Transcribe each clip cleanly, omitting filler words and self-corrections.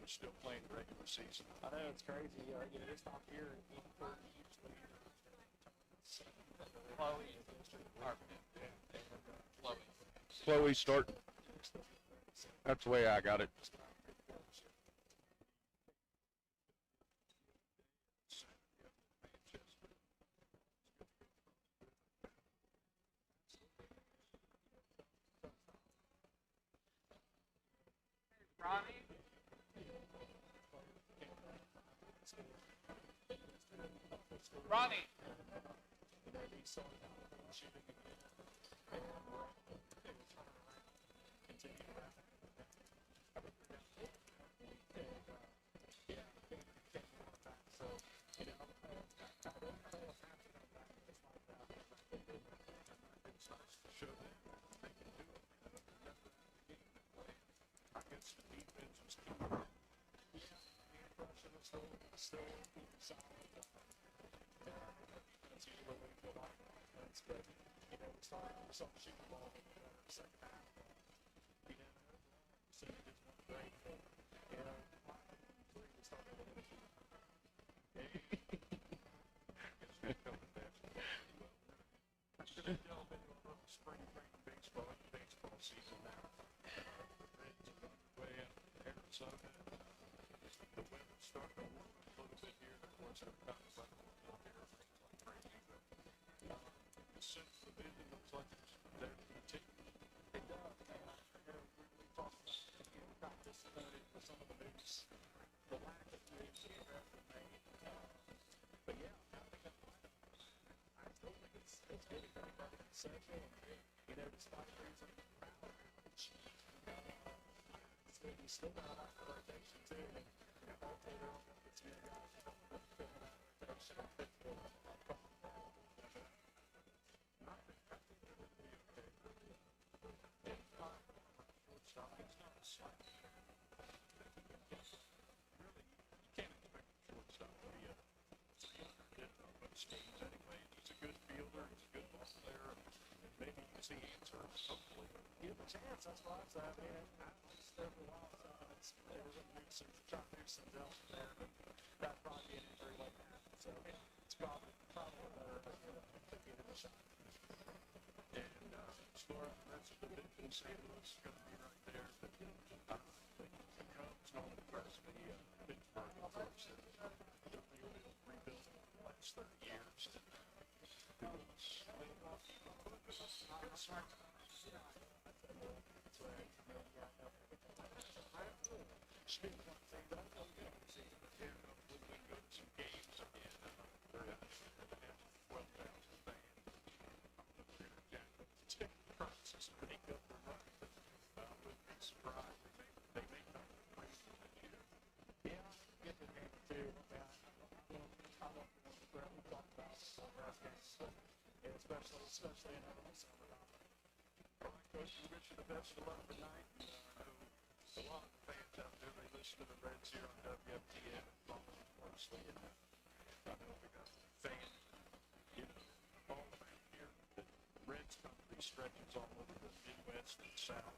was still playing the regular season. I know it's crazy. This time of year, usually Chloe is district Chloe. Chloe start. That's the way I got it. Ronnie. Ronnie. Still solid. That's usually what we feel like. That's good. We saw the Super Bowl in the second half. So it just went great. We started with it. It's been coming back. I'm going to delve into a little spring training baseball season now. The Reds are underway in Arizona. The weather's starting to warm up a little bit here. Of course, they're kind of running a little bit of rain like crazy. But as soon as the vision looks like it's there to continue. It does. We talked about this with some of the news. The lack of news that the Reds have made. But yeah, I think that's fine. I still think it's good if anybody can say it. Despite losing the crowd, you still got a lot of rotation too. And hopefully they'll get the two guys that rotation and fit the problem. I think they're going to be okay. It's not shortstop. It's not a slight. Really, you can't expect a shortstop to be a 300 hit on most teams anyway. He's a good fielder. He's a good ball player. And maybe you can see answers, hopefully. Give him a chance. That's what I'm saying. I mean, I was there for a while. They were trying to do some else there, but that'd probably be an injury like that. So it's probably better to give it a shot. And score the rest of the division, St. Louis is going to be right there. But I think the Cubs and all the rest of the Pittsburgh folks that they're rebuilding the last 30 years. Speaking of things, I don't know if you can hopefully we go to some games again. They're at 12,000 fans. Ticket prices make up the run. I wouldn't be surprised. They may come to the premium this year. Yeah, get the game too. I love the Brett we talked about last game. And especially in the summertime. All right, Coach, we wish you the best of luck tonight. A lot of fans out there, they listen to the Reds here on WFTN and follow them closely. And I know we got fans, all around here. The Reds come to these stretches all over the Midwest and South,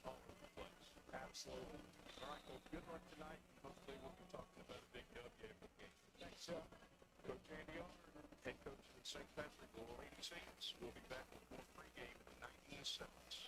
all over the place. Absolutely. All right, well, good luck tonight. Hopefully we'll be talking about a big W after the game. Thanks, Coach Andy Arthur, head coach of the St. Patrick Little Ladies Saints. We'll be back with more pregame in 90 seconds.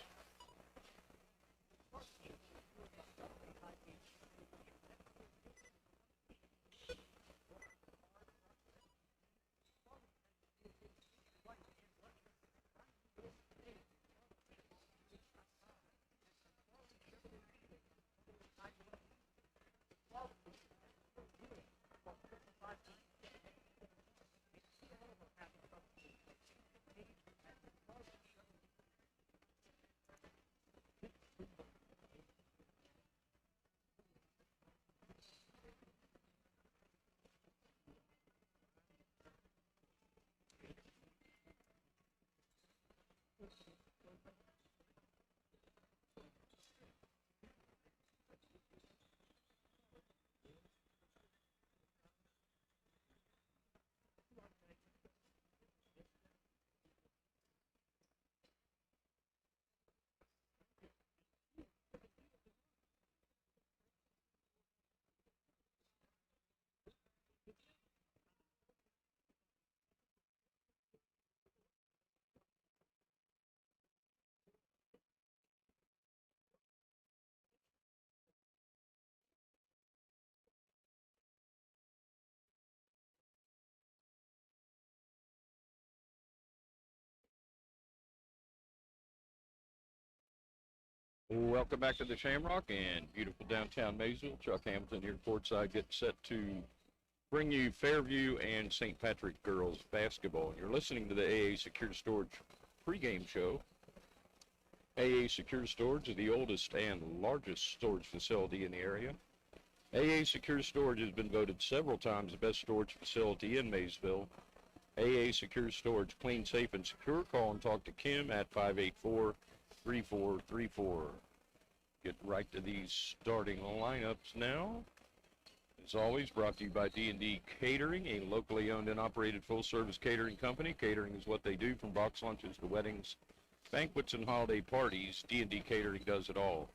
Welcome back to the Shamrock in beautiful downtown Maysville. Chuck Hamilton here courtside, getting set to bring you Fairview and St. Patrick girls basketball. You're listening to the AA Secure Storage pregame show. AA Secure Storage is the oldest and largest storage facility in the area. AA Secure Storage has been voted several times the best storage facility in Maysville. AA Secure Storage, clean, safe, and secure. Call and talk to Kim at 584-3434. Get right to these starting lineups now. As always, brought to you by D&D Catering, a locally owned and operated full-service catering company. Catering is what they do, from box lunches to weddings, banquets, and holiday parties. D&D Catering does it all.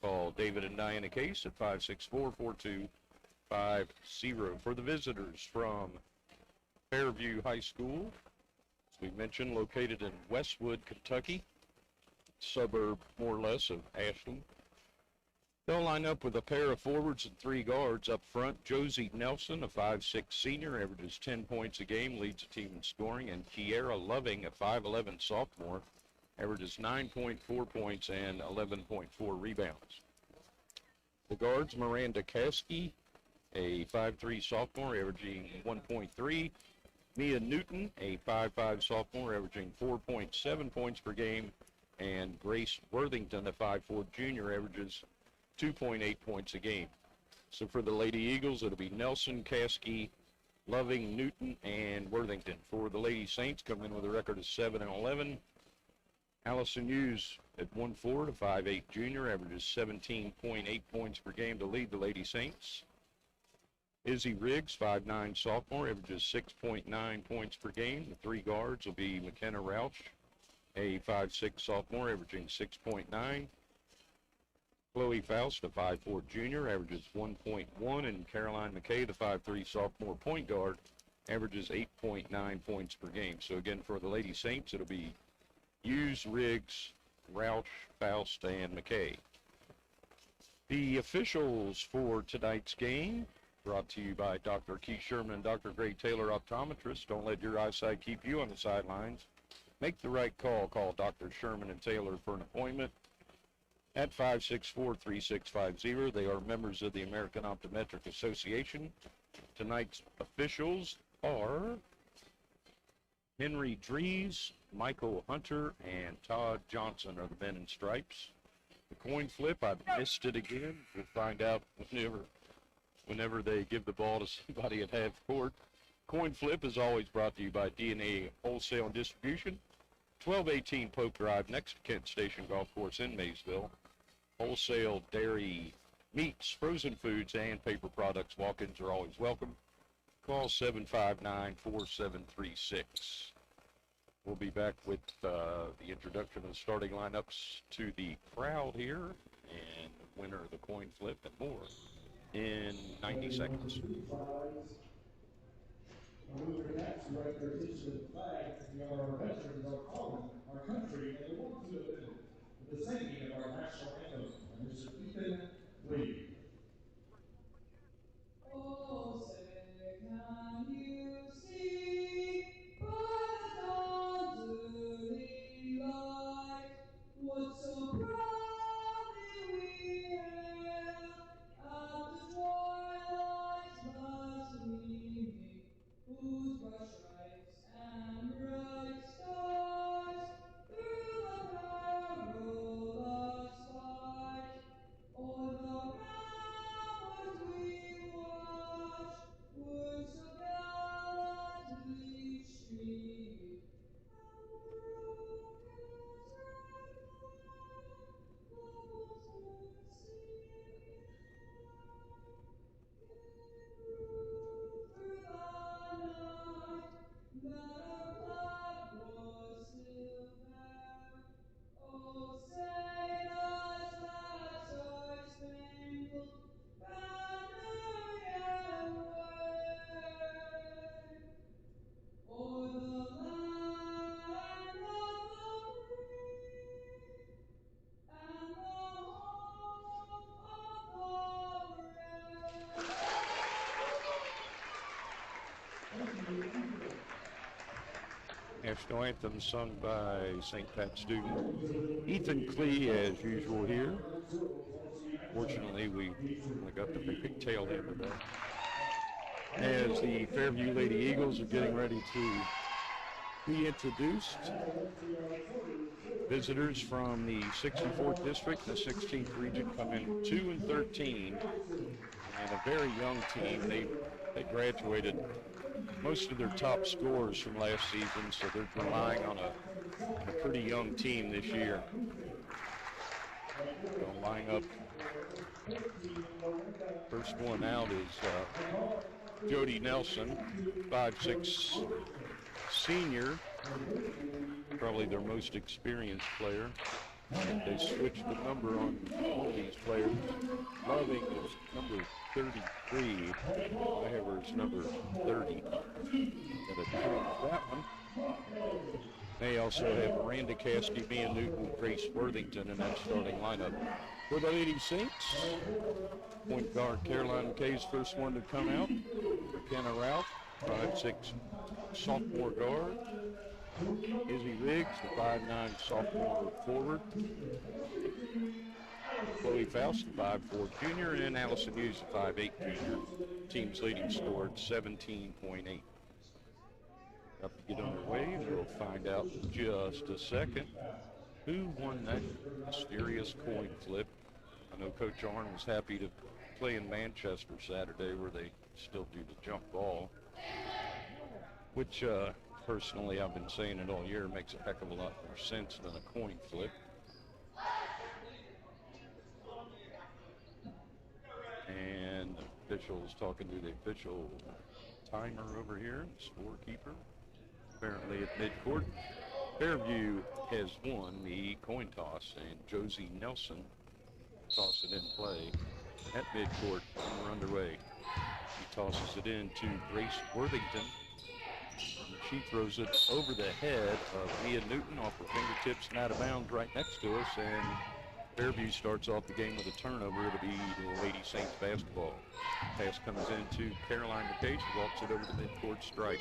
Call David and Diana Case at 564-4250. For the visitors from Fairview High School, as we mentioned, located in Westwood, Kentucky, suburb more or less of Ashland. They'll line up with a pair of forwards and three guards. Up front, Josie Nelson, a 5'6 senior, averages 10 points a game, leads the team in scoring, and Kiera Loving, a 5'11 sophomore, averages 9.4 points and 11.4 rebounds. The guards, Miranda Kasky, a 5'3 sophomore, averaging 1.3. Mia Newton, a 5'5 sophomore, averaging 4.7 points per game, and Grace Worthington, a 5'4 junior, averages 2.8 points a game. So for the Lady Eagles, it'll be Nelson, Kasky, Loving, Newton, and Worthington. For the Lady Saints, coming in with a record of 7-11. Allison Hughes at 1'4", a 5'8 junior, averages 17.8 points per game to lead the Lady Saints. Izzy Riggs, 5'9 sophomore, averages 6.9 points per game. The three guards will be McKenna Rauch, a 5'6 sophomore, averaging 6.9. Chloe Faust, a 5'4 junior, averages 1.1, and Caroline McKay, the 5'3 sophomore point guard, averages 8.9 points per game. So again, for the Lady Saints, it'll be Hughes, Riggs, Rauch, Faust, and McKay. The officials for tonight's game, brought to you by Dr. Keith Sherman and Dr. Greg Taylor, optometrists. Don't let your eyesight keep you on the sidelines. Make the right call. Call Dr. Sherman and Taylor for an appointment at 564-3650. They are members of the American Optometric Association. Tonight's officials are Henry Dries, Michael Hunter, and Todd Johnson are the men in stripes. The coin flip, I missed it again. We'll find out whenever they give the ball to somebody at half court. Coin flip is always brought to you by DNA Wholesale and Distribution, 1218 Polk Drive, next to Kent Station Golf Course in Maysville. Wholesale, dairy, meats, frozen foods, and paper products. Walk-ins are always welcome. Call 759-4736. We'll be back with the introduction of the starting lineups to the crowd here, and the winner of the coin flip and more in 90 seconds. With respect to their attention to the flag, our veterans are calling our country and they want to the singing of our national anthem. And Mr. Ethan Lee. Oh, say, can you see by the dawn's early light what so proudly we hailed at the twilight's last gleaming, whose bright stripes and bright stars through the perilous fight o'er National anthem sung by St. Pat student Ethan Klee, as usual here. Fortunately, we only got the big tail end of that. As the Fairview Lady Eagles are getting ready to be introduced, visitors from the 64th District and the 16th Region come in 2-13, and a very young team. They graduated most of their top scorers from last season, so they're relying on a pretty young team this year. They'll line up. First one out is Jody Nelson, 5'6" senior, probably their most experienced player. They switched the number on all these players. Loving is number 33. I have her as number 30. Gotta change that one. They also have Miranda Caskey, Mia Newton, Grace Worthington in that starting lineup. For the Lady Saints, point guard Caroline McKay's first one to come out. McKenna Ralph, 5'6" sophomore guard. Izzy Riggs, the 5'9" sophomore forward. Chloe Faust, the 5'4" junior, and Allison Hughes, the 5'8" junior. Team's leading score at 17.8. Up to get underway, we'll find out in just a second who won that mysterious coin flip. I know Coach Arn was happy to play in Manchester Saturday, where they still do the jump ball, which personally, I've been saying it all year, makes a heck of a lot more sense than a coin flip. And the official is talking to the official timer over here, the scorekeeper. Apparently at midcourt, Fairview has won the coin toss, and Josie Nelson tossed it in play at midcourt, and we're underway. She tosses it in to Grace Worthington. She throws it over the head of Mia Newton off her fingertips and out of bounds right next to us, and Fairview starts off the game with a turnover. It'll be the Lady Saints basketball. Pass comes in to Caroline McKay. She walks it over the midcourt stripe.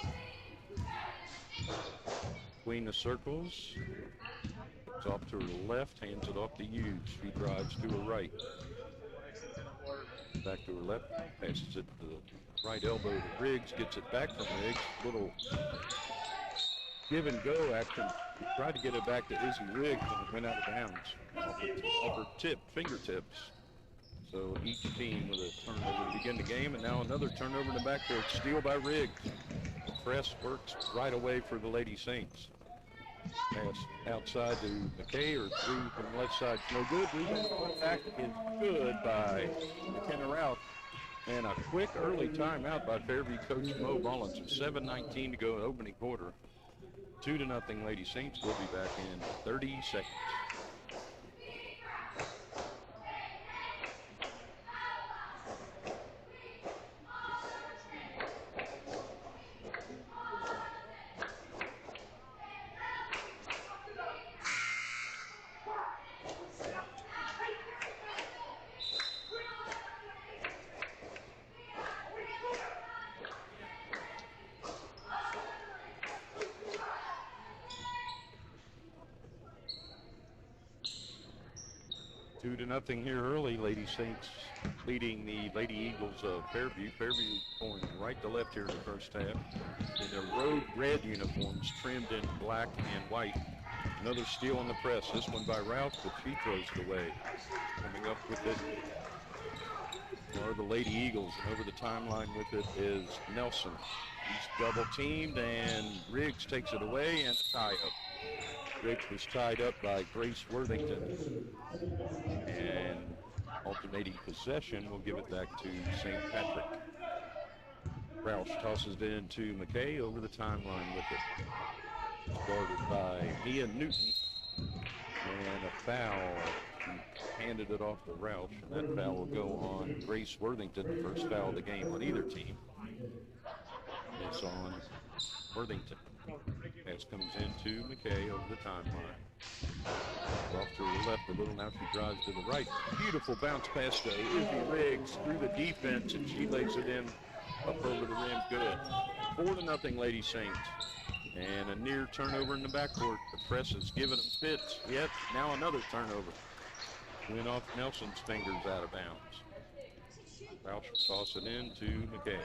Between the circles, it's off to her left, hands it off to Hughes. She drives to her right. Back to her left, passes it to the right elbow to Riggs, gets it back from Riggs. Little give and go action. Tried to get it back to Izzy Riggs, and it went out of bounds off her fingertips. So each team with a turnover to begin the game, and now another turnover in the backcourt. Steal by Riggs. The press works right away for the Lady Saints. Pass outside to McKay, or three from the left side. No good. Rebound back is good by McKenna Ralph. And a quick early timeout by Fairview coach Mo Mullins with 7:19 to go in opening quarter. 2-0 Lady Saints. Will be back in 30 seconds. Nothing here early. Lady Saints leading the Lady Eagles of Fairview. Fairview going right to left here in the first half. In their road red uniforms trimmed in black and white. Another steal on the press. This one by Ralph, but she throws it away. Coming up with it are the Lady Eagles, and over the timeline with it is Nelson. He's double teamed, and Riggs takes it away, and a tie up. Riggs was tied up by Grace Worthington, and alternating possession will give it back to St. Patrick. Roush tosses it into McKay over the timeline with it. Guarded by Mia Newton, and a foul. She handed it off to Roush, and that foul will go on Grace Worthington, the first foul of the game on either team. It's on Worthington. Pass comes into McKay over the timeline. Off to her left a little, now she drives to the right. Beautiful bounce pass to Izzy Riggs through the defense, and she lays it in up over the rim. Good. 4-0 Lady Saints. And a near turnover in the backcourt. The press is giving them fits. Yep, now another turnover. Went off Nelson's fingers out of bounds. Roush will toss it in to McKay.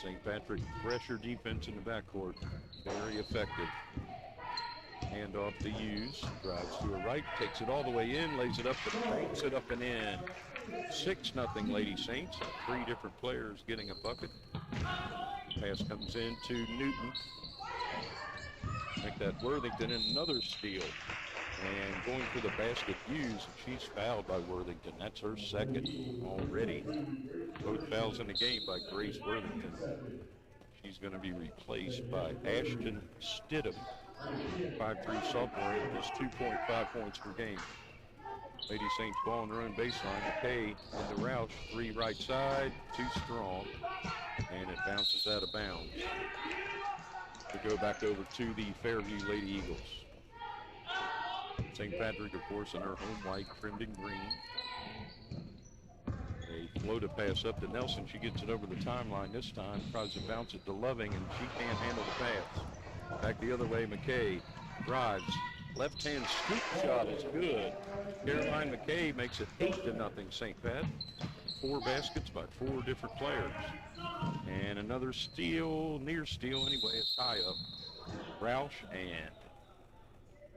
St. Patrick pressure defense in the backcourt. Very effective. Hand off to Hughes. Drives to a right, takes it all the way in, lays it up, banks it up and in. 6-0 Lady Saints. 3 different players getting a bucket. Pass comes in to Newton. Make that Worthington, another steal. And going for the basket, Hughes. She's fouled by Worthington. That's her second already. Both fouls in the game by Grace Worthington. She's going to be replaced by Ashton Stidham, 5'3" sophomore, just 2.5 points per game. Lady Saints ball on their own baseline. McKay into Roush, 3 right side, too strong, and it bounces out of bounds. To go back over to the Fairview Lady Eagles. St. Patrick, of course, in her home white, trimmed in green. A floated pass up to Nelson. She gets it over the timeline this time. Tries to bounce it to Loving, and she can't handle the pass. Back the other way, McKay drives. Left-hand scoop shot is good. Caroline McKay makes it 8-0 St. Pat. 4 baskets by 4 different players. And another steal, near steal anyway, a tie-up. Roush and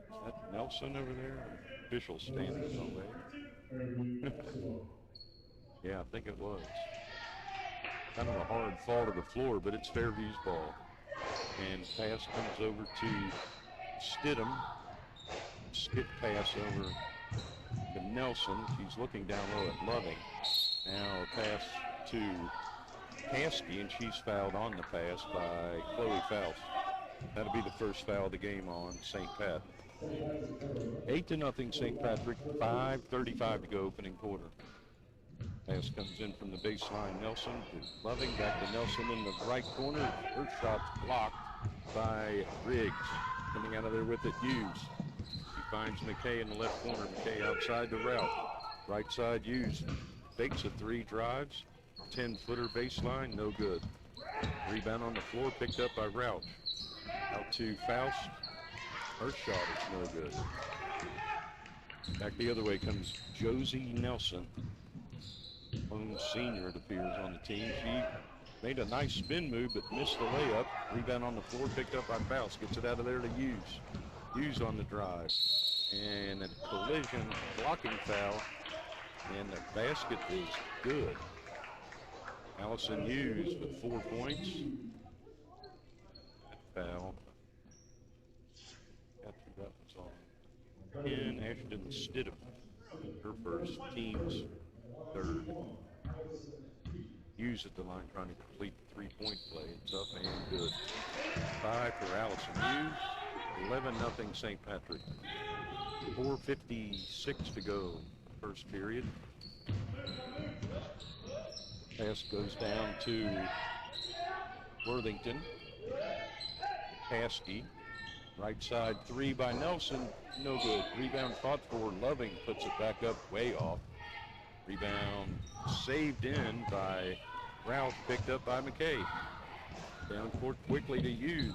is that Nelson over there? Official standing away. Yeah, I think it was. Kind of a hard fall to the floor, but it's Fairview's ball. And pass comes over to Stidham. Skip pass over to Nelson. She's looking down low at Loving. Now a pass to Caskey, and she's fouled on the pass by Chloe Faust. That'll be the first foul of the game on St. Pat. 8-0 St. Patrick, 5:35 to go opening quarter. Pass comes in from the baseline. Nelson to Loving, back to Nelson in the right corner. Her shot's blocked by Riggs. Coming out of there with it, Hughes. She finds McKay in the left corner. McKay outside the route. Right side, Hughes. Fakes a 3, drives. 10-footer baseline, no good. Rebound on the floor, picked up by Roush. Out to Faust. Her shot is no good. Back the other way comes Josie Nelson. Lone senior, it appears, on the team. She made a nice spin move, but missed the layup. Rebound on the floor, picked up by Faust. Gets it out of there to Hughes. Hughes on the drive. And a collision, blocking foul. And the basket is good. Allison Hughes with 4 points. That foul. Got 2 buttons on. And Ashton Stidham, her first, team's 3rd. Hughes at the line trying to complete the 3-point play. It's up and good. 5 for Allison Hughes. 11-0 St. Patrick. 4:56 to go, first period. Pass goes down to Worthington. Caskey. Right side 3 by Nelson. No good. Rebound fought for. Loving puts it back up way off. Rebound saved in by Roush, picked up by McKay. Down court quickly to Hughes.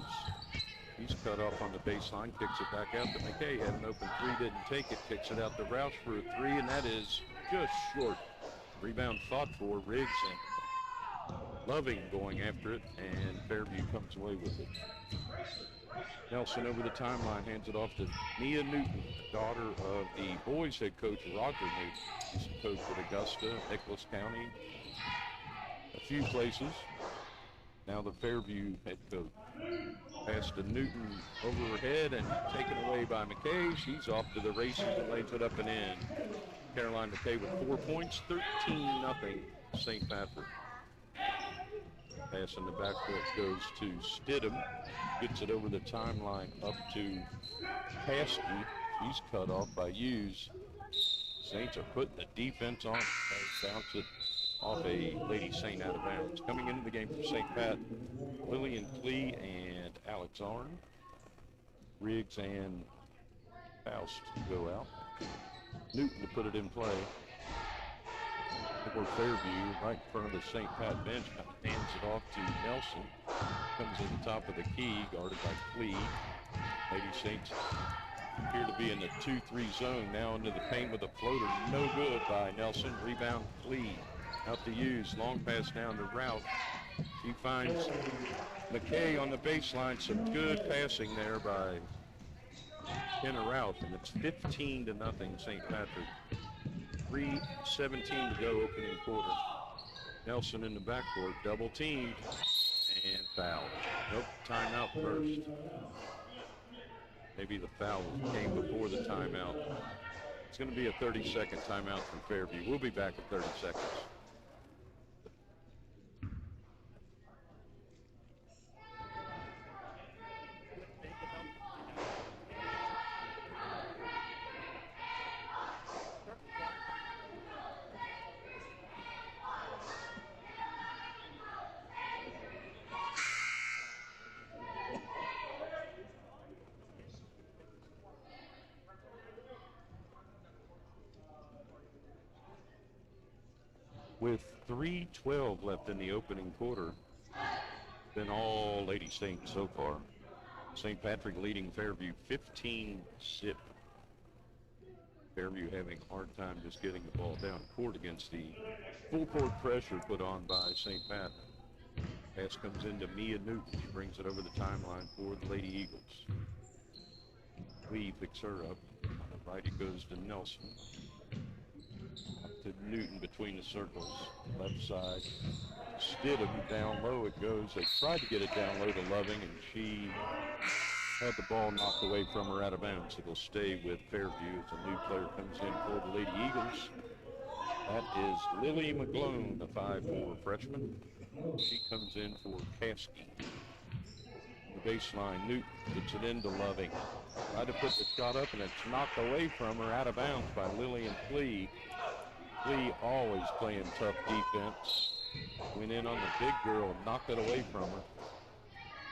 He's cut off on the baseline, kicks it back out to McKay. Had an open 3, didn't take it. Kicks it out to Roush for a 3, and that is just short. Rebound fought for. Riggs and Loving going after it, and Fairview comes away with it. Nelson over the timeline, hands it off to Nia Newton, the daughter of the boys head coach Roger Newton. He's the coach at Augusta, Nicholas County, a few places. Now the Fairview head coach. Pass to Newton over her head and taken away by McKay. She's off to the races and lays it up and in. Caroline McKay with 4 points, 13-0 St. Patrick. Pass in the backcourt goes to Stidham. Gets it over the timeline up to Caskey. She's cut off by Hughes. Saints are putting the defense on. They bounce it off a Lady Saint out of bounds. Coming into the game for St. Pat, Lillian Klee and Alex Arn. Riggs and Faust go out. Newton to put it in play. For Fairview, right in front of the St. Pat bench, hands it off to Nelson. Comes in the top of the key, guarded by Flea. Lady Saints appear to be in the 2-3 zone. Now into the paint with a floater. No good by Nelson. Rebound Flea. Out to use. Long pass down to Roush. She finds McKay on the baseline. Some good passing there by Kenna Roush. And it's 15-0 St. Patrick. 3:17 to go opening quarter. Nelson in the backcourt. Double teamed. And foul. Nope, timeout first. Maybe the foul came before the timeout. It's going to be a 30-second timeout from Fairview. We'll be back in 30 seconds. With 3:12 left in the opening quarter, been all Lady Saints so far. St. Patrick leading Fairview 15-0. Fairview having a hard time just getting the ball down court against the full court pressure put on by St. Pat. Pass comes into Mia Newton. She brings it over the timeline for the Lady Eagles. Lee picks her up. On the right, it goes to Nelson. To Newton between the circles. Left side. Stidham down low it goes. They tried to get it down low to Loving, and she had the ball knocked away from her out of bounds. It'll stay with Fairview as a new player comes in for the Lady Eagles. That is Lily McGlone, the 5'4" freshman. She comes in for Kasky. The baseline, Newton puts it into Loving. Tried to put the shot up, and it's knocked away from her out of bounds by Lillian Flea. Flea always playing tough defense. Went in on the big girl, knocked it away from her.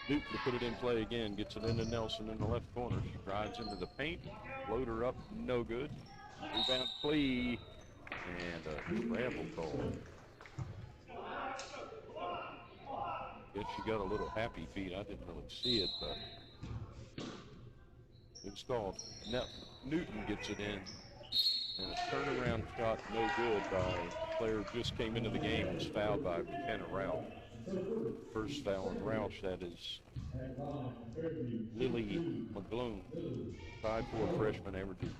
Newton to put it in play again, gets it into Nelson in the left corner. She drives into the paint, floater up, no good. Rebound Flea, and a travel call. Guess she got a little happy feet. I didn't really see it, but it was called. Newton gets it in. And a turnaround shot, no good by a player who just came into the game, was fouled by McKenna Roush. First foul on Roush, that is Lily McGlone. 5'4" freshman, averages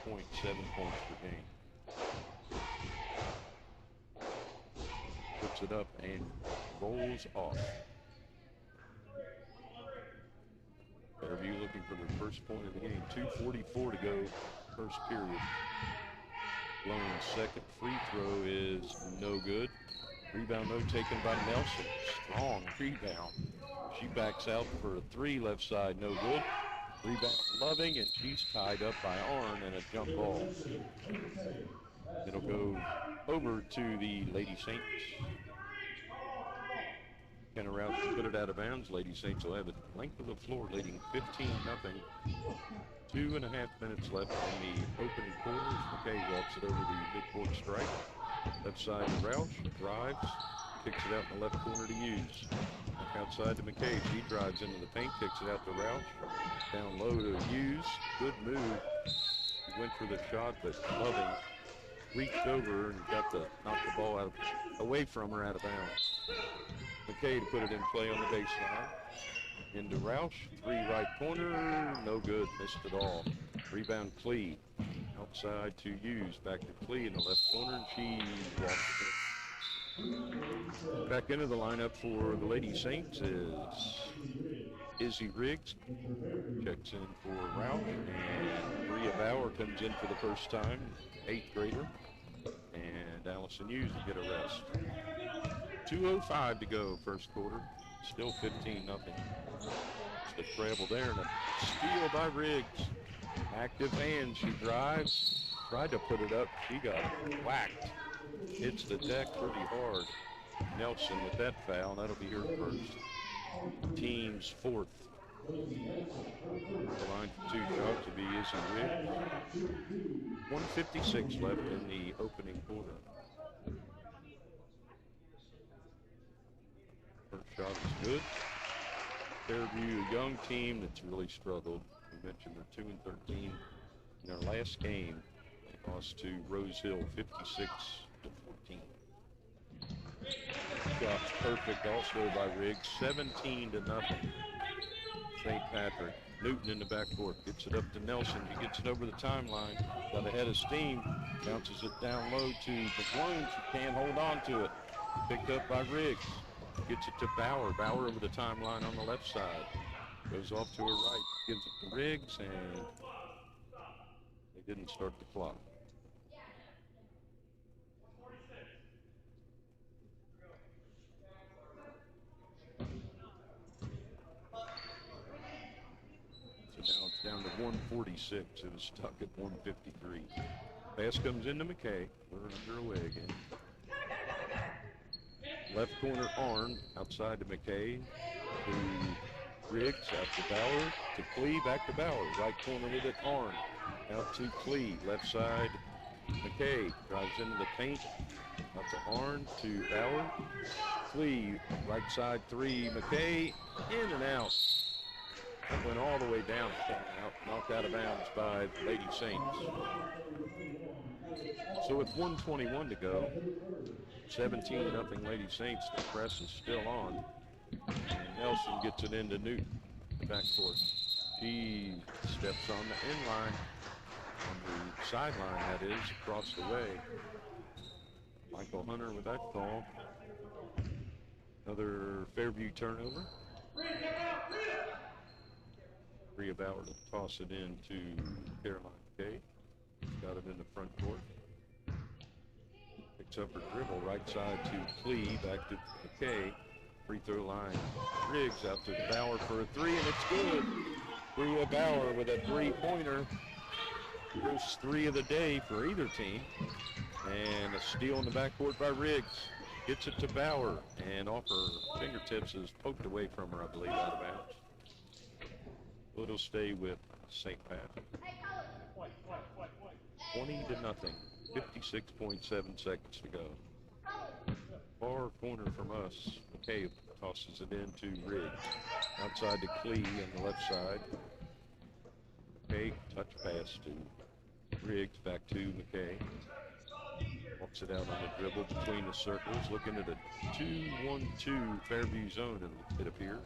1.7 points per game. Puts it up and rolls off. Fairview looking for their first point of the game. 2:44 to go, first period. Blown's second free throw is no good. Rebound though taken by Nelson. Strong rebound. She backs out for a three, left side, no good. Rebound Loving, and she's tied up by Arn and a jump ball. It'll go over to the Lady Saints. Kenna Roush to put it out of bounds. Lady Saints will have it length of the floor, leading 15-0. 2.5 minutes left in the opening quarter. McKay walks it over the midcourt stripe. Left side to Roush, drives, kicks it out in the left corner to Hughes. Back outside to McKay. She drives into the paint, kicks it out to Roush. Down low to Hughes. Good move. He went for the shot, but Loving reached over and got the knocked the ball away from her out of bounds. McKay to put it in play on the baseline. Into Roush, three right corner, no good, missed it all. Rebound Flea, outside to Hughes, back to Flea in the left corner, and she walks it. Back into the lineup for the Lady Saints is Izzy Riggs, checks in for Roush, and Bria Bauer comes in for the first time, 8th grader, and Allison Hughes to get a rest. 2:05 to go, first quarter. Still 15-0. Just a travel there and a steal by Riggs. Active hand, she drives. Tried to put it up, she got whacked. Hits the deck pretty hard. Nelson with that foul, that'll be her first. Team's fourth. The line for two shots to be Izzy Riggs. 1:56 left in the opening quarter. First shot is good. Fairview, a young team that's really struggled. We mentioned they're 2-13. In their last game, they lost to Rose Hill 56-14. Shots perfect also by Riggs, 17-0. St. Patrick. Newton in the backcourt, gets it up to Nelson. He gets it over the timeline, got ahead of steam, bounces it down low to McWilliams, who can't hold on to it. Picked up by Riggs, gets it to Bauer. Bauer over the timeline on the left side. Goes off to her right, gives it to Riggs, and they didn't start the clock. So now it's down to 146. It was stuck at 153. Pass comes into McKay. We're underway again. Left corner Arn, outside to McKay, to Riggs, out to Bauer, to Klee, back to Bauer. Right corner with it, Arn. Out to Klee, left side, McKay. Drives into the paint, out to Arn, to Bauer. Klee, right side three, McKay, in and out. That went all the way down, knocked out of bounds by the Lady Saints. So with 1:21 to go, 17-0 Lady Saints. The press is still on. And Nelson gets it into Newton, backcourt. He steps on the inline, on the sideline, that is, across the way. Michael Hunter with that call. Another Fairview turnover. Rhea Bauer to toss it in to Caroline Kay. Got it in the front court. Picks up her dribble, right side to Klee, back to McKay. Free throw line. Riggs out to Bauer for a three, and it's good. Rhea Bauer with a three-pointer. First three of the day for either team. And a steal in the backcourt by Riggs. Gets it to Bauer, and off her fingertips is poked away from her, I believe, out of bounds. It'll stay with St. Patrick. 20-0. 56.7 seconds to go. Far corner from us. McKay tosses it into Riggs. Outside to Klee on the left side. McKay, touch pass to Riggs, back to McKay. Walks it out on the dribble between the circles, looking at a 2-1-2 Fairview zone, it appears.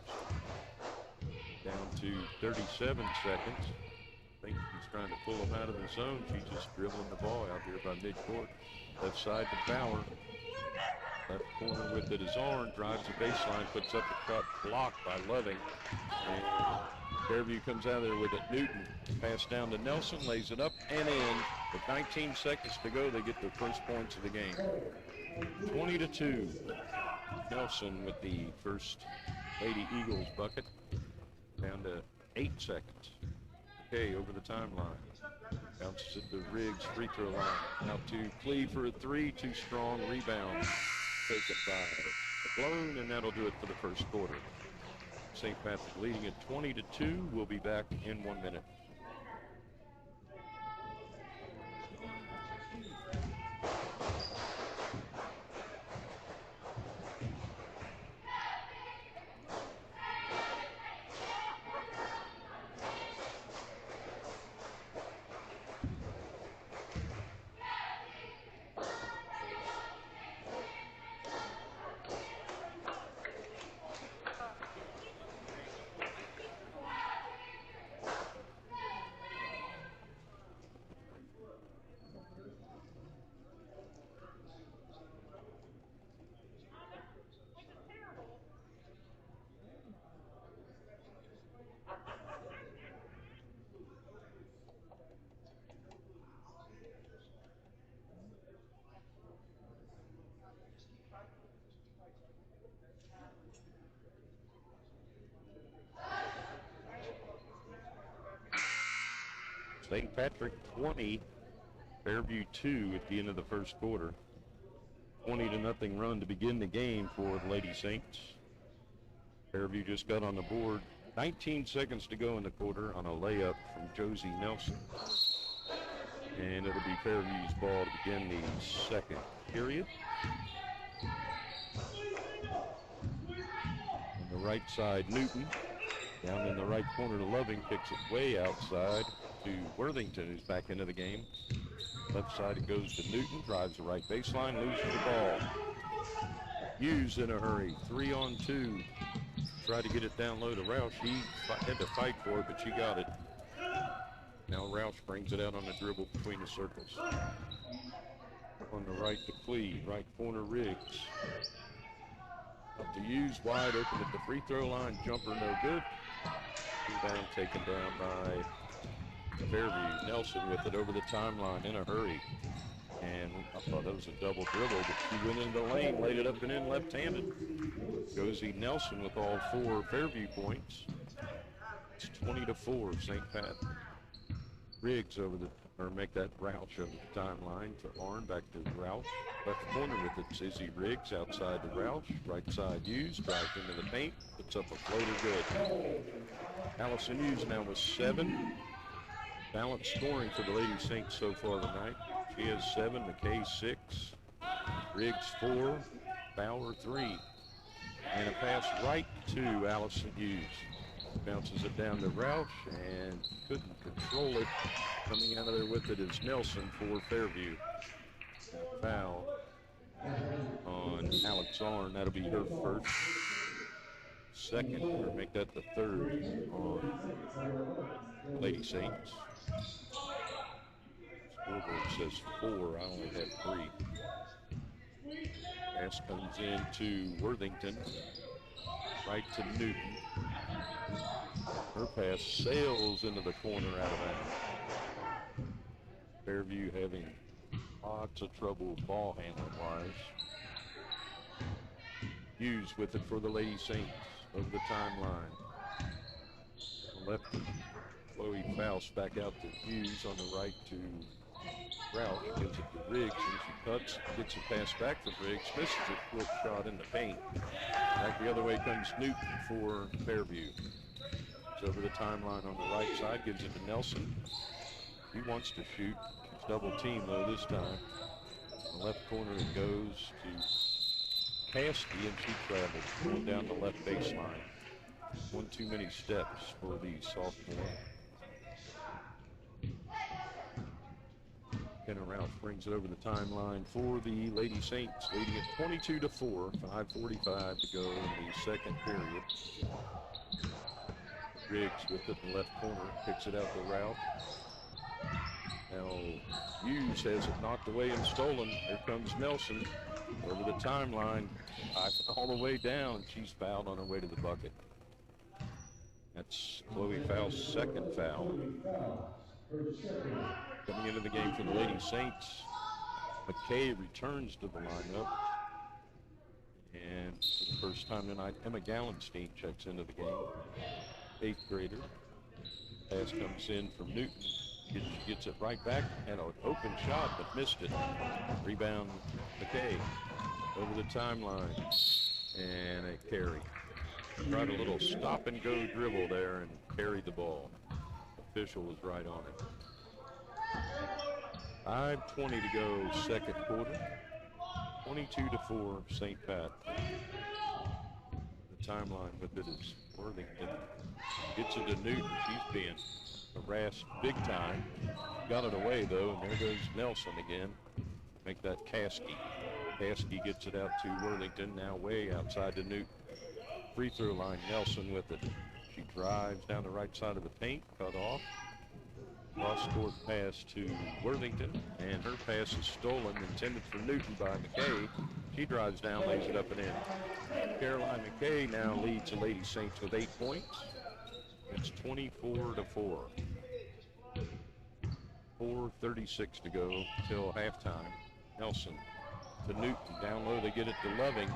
Down to 37 seconds. I think he's trying to pull him out of the zone. She's just dribbling the ball out here by midcourt. Left side to Bauer. Left corner with it is Arn. Drives the baseline, puts up a cut, blocked by Loving. And Fairview comes out there with it. Newton. Pass down to Nelson, lays it up and in. With 19 seconds to go, they get their first points of the game. 20-2. Nelson with the first Lady Eagles bucket. Down to 8 seconds. Okay, over the timeline. Bounces it to Riggs, free throw line. Out to Klee for a three, too strong. Rebound taken by McLone, and that'll do it for the first quarter. St. Patrick leading at 20-2. We'll be back in 1 minute. St. Patrick 20, Fairview 2 at the end of the first quarter. 20-0 run to begin the game for the Lady Saints. Fairview just got on the board. 19 seconds to go in the quarter on a layup from Josie Nelson. And it'll be Fairview's ball to begin the second period. On the right side, Newton Down in the right corner to Loving, kicks it way outside to Worthington, who's back into the game. Left side it goes to Newton, drives the right baseline, loses the ball. Hughes in a hurry, 3-on-2. Tried to get it down low to Roush. He had to fight for it, but she got it. Now Roush brings it out on the dribble between the circles. On the right to Clee, right corner Riggs. Up to Hughes, wide open at the free throw line. Jumper no good. Rebound taken down by Fairview. Nelson with it over the timeline in a hurry. And I thought that was a double dribble, but she went into the lane, laid it up and in left-handed. Josie Nelson with all 4 Fairview points. It's 20-4, St. Pat. Riggs over the, or make that Roush over the timeline to Arn, back to Roush. Left corner with it, Izzy Riggs outside to Roush. Right side Hughes, drives into the paint, puts up a floater good. Allison Hughes now with 7. Balanced scoring for the Lady Saints so far tonight. She has 7, McKay 6, Riggs 4, Bauer 3. And a pass right to Allison Hughes. Bounces it down to Roush and couldn't control it. Coming out of there with it is Nelson for Fairview. And a foul on Alex Arn. That'll be her first. Second, or make that the third on Lady Saints. Scoreboard says 4. I only have 3. Pass comes into Worthington. Right to Newton. Her pass sails into the corner out of bounds. Fairview having lots of trouble ball handling wise. Hughes with it for the Lady Saints over the timeline. Left, Chloe Faust back out to Hughes on the right to Roush. Gives it to Riggs and she cuts, gets a pass back for Riggs, misses it, quick shot in the paint. Back the other way comes Newton for Fairview. It's over the timeline on the right side, gives it to Nelson. He wants to shoot. She's double teamed though this time. On the left corner it goes to Caskey and she travels going down the left baseline. One too many steps for the sophomore. Kenna Roush brings it over the timeline for the Lady Saints, leading it 22-4, 5:45 to go in the second period. Riggs with it in the left corner, picks it out to Roush. Now Hughes has it knocked away and stolen. Here comes Nelson over the timeline, all the way down. She's fouled on her way to the bucket. That's Chloe Faust's second foul. Coming into the game for the Lady Saints, McKay returns to the lineup. And for the first time tonight, Emma Gallenstein checks into the game. 8th grader. Pass comes in from Newton. She gets it right back. Had an open shot, but missed it. Rebound, McKay over the timeline. And a carry. Tried a little stop and go dribble there and carried the ball. Official was right on it. 5:20 to go, second quarter. 22-4, St. Pat. The timeline with it is Worthington. Gets it to Newton. She's being harassed big time. Got it away though, and there goes Nelson again. Make that Caskey. Caskey gets it out to Worthington, now way outside to Newton. Free throw line, Nelson with it. She drives down the right side of the paint, cut off. Cross-court pass to Worthington, and her pass is stolen, intended for Newton by McKay. She drives down, lays it up and in. Caroline McKay now leads the Lady Saints with 8 points. It's 24-4. 4:36 to go till halftime. Nelson to Newton, down low, they get it to Loving.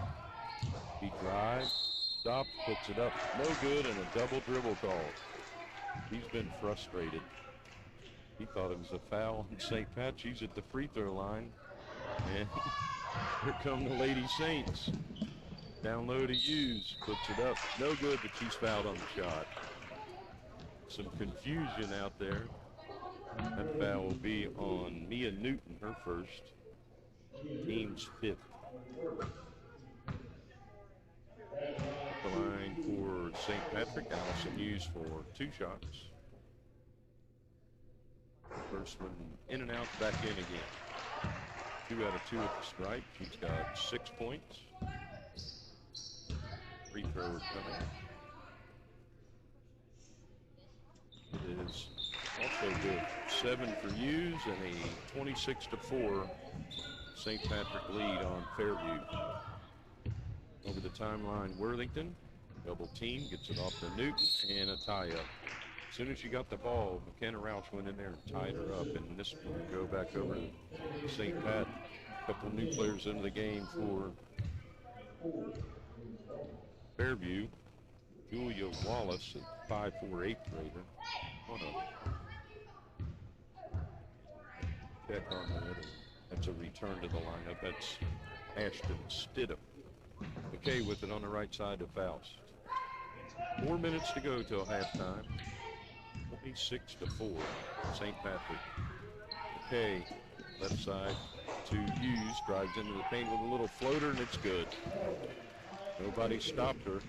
He drives, stops, puts it up, no good, and a double dribble call. He's been frustrated. He thought it was a foul on St. Pat. She's at the free throw line. And here come the Lady Saints. Down low to Hughes, puts it up. No good, but she's fouled on the shot. Some confusion out there. That foul will be on Mia Newton, her first. Team's 5th. The line for for St. Patrick. Allison Hughes for 2 shots. First one in and out, back in again. 2 out of 2 at the stripe. She's got 6 points. Free throw coming. It is also good. 7 for Hughes and a 26-4 St. Patrick lead on Fairview. Over the timeline, Worthington. Double team, gets it off to Newton, and a tie up. As soon as she got the ball, McKenna Roush went in there and tied her up, and this will go back over to St. Pat. A couple new players into the game for Fairview. Julia Wallace, a 5'4", 8th grader. Want to check on that. That's a return to the lineup. That's Ashton Stidham. McKay with it on the right side of Faust. 4 minutes to go till halftime. 26-4, St. Patrick. McKay, left side to Hughes, drives into the paint with a little floater, and it's good. Nobody stopped her.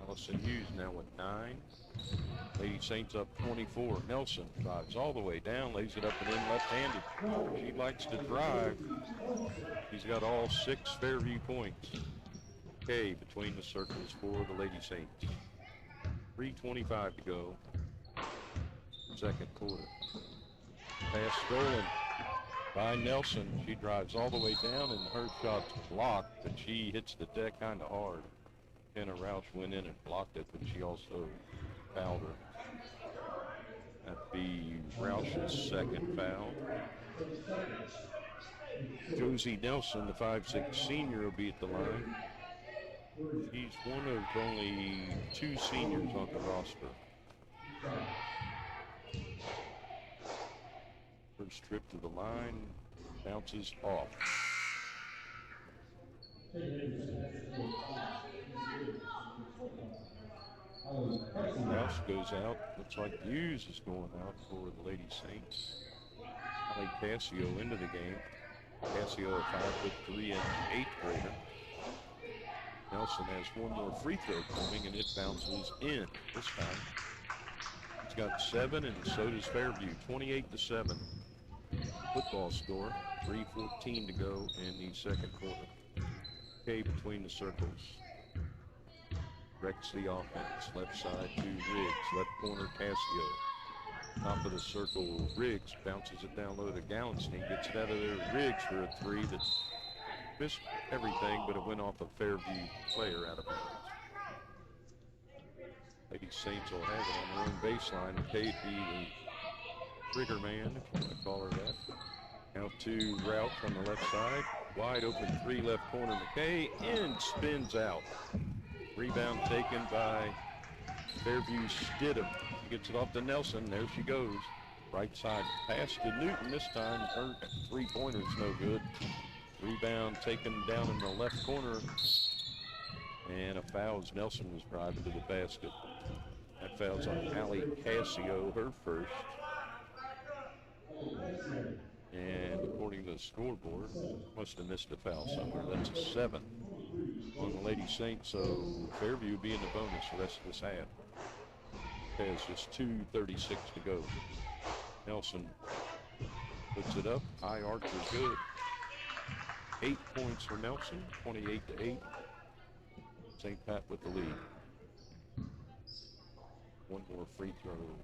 Allison Hughes now with 9. Lady Saints up 24. Nelson drives all the way down, lays it up and in left-handed. She likes to drive. He's got all 6 Fairview points. K between the circles for the Lady Saints. 3:25 to go. Second quarter. Pass stolen by Nelson. She drives all the way down, and her shot's blocked, but she hits the deck kind of hard. Kenna Roush went in and blocked it, but she also fouled her. That'd be Roush's second foul. Josie Nelson, the 5'6" senior, will be at the line. She's one of only 2 seniors on the roster. First trip to the line, bounces off. Roush goes out. Looks like Hughes is going out for the Lady Saints. Ali Cassio into the game. Cassio, a 5'3" 8th grader. Nelson has one more free throw coming, and it bounces in this time. He's got 7, and so does Fairview. 28-7. Football score. 3:14 to go in the second quarter. K between the circles. Wrecks the offense. Left side to Riggs. Left corner Cassio. Top of the circle, Riggs bounces it down low to Gallenstein. Gets it out of there. Riggs for a 3 that missed everything, but it went off a Fairview player out of bounds. Lady Saints will have it on their own baseline. McKay be the trigger man, if you want to call her that. Out to Route from the left side. Wide open 3 left corner. McKay in, spins out. Rebound taken by Fairview Stidham. She gets it off to Nelson. There she goes. Right side pass to Newton. This time her 3-pointer's no good. Rebound taken down in the left corner. And a foul as Nelson was driving to the basket. That foul's on Ali Cassio, her first. And according to the scoreboard, must have missed a foul somewhere. That's a 7 on the Lady Saints, so Fairview will be in the bonus the rest of this half. Has just 2:36 to go. Nelson puts it up. High arch is good. 8 points for Nelson, 28-8. St. Pat with the lead. One more free throw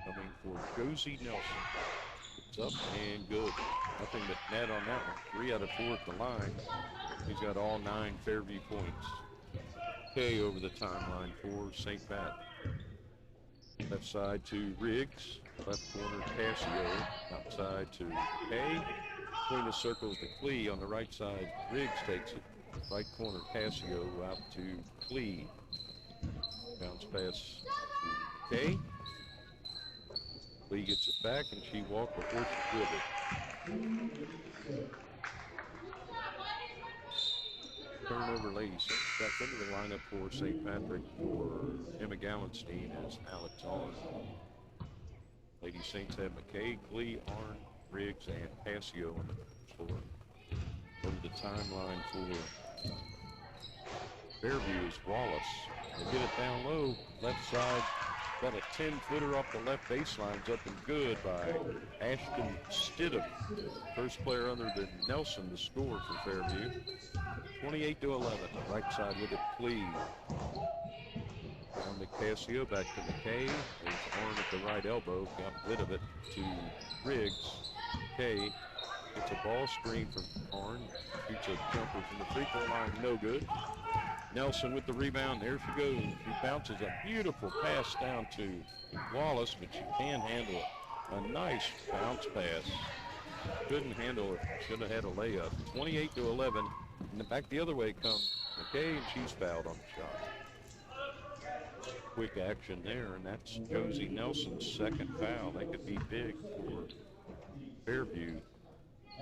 coming for Josie Nelson. It's up and good. Nothing but net on that one. 3 out of 4 at the line. He's got all 9 Fairview points. K over the timeline for St. Pat. Left side to Riggs. Left corner Cassio. Outside to K. Between the circles to Clee. On the right side, Riggs takes it. Right corner Cassio out to Clee. Bounce pass to K. Lee gets it back, and she walked before she dribbled. Turnover, ladies. Back into the lineup for St. Patrick for Emma Gallenstein as Alex on. Lady Saints have McKay, Clee, Arn, Riggs, and Cassio on the floor. Over the timeline for Fairview is Wallace. They get it down low, left side. Got a 10-footer off the left baseline, up and good by Ashton Stidham. First player other than Nelson to score for Fairview. 28-11. Right side with it, Clee. Down to Casio, back to McKay. There's Arn at the right elbow, got rid of it to Riggs. McKay gets a ball screen from Arn, shoots a jumper from the free throw line, no good. Nelson with the rebound, there she goes. She bounces a beautiful pass down to Wallace, but she can handle it. A nice bounce pass. Couldn't handle it, should have had a layup. 28-11, and back the other way comes McKay, and she's fouled on the shot. Quick action there, and that's Josie Nelson's second foul. That could be big for Fairview.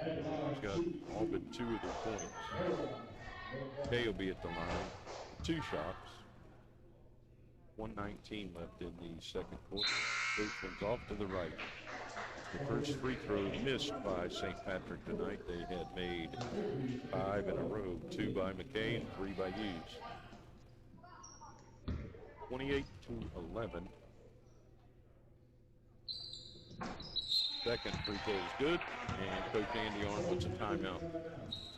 She's got all but 2 of their points. Kay will be at the line. 2 shots. 1:19 left in the second quarter. First one's off to the right. The first free throw missed by St. Patrick tonight. They had made 5 in a row. 2 by McKay and 3 by Hughes. 28-11. Second free throw is good, and Coach Andy Arn puts a timeout.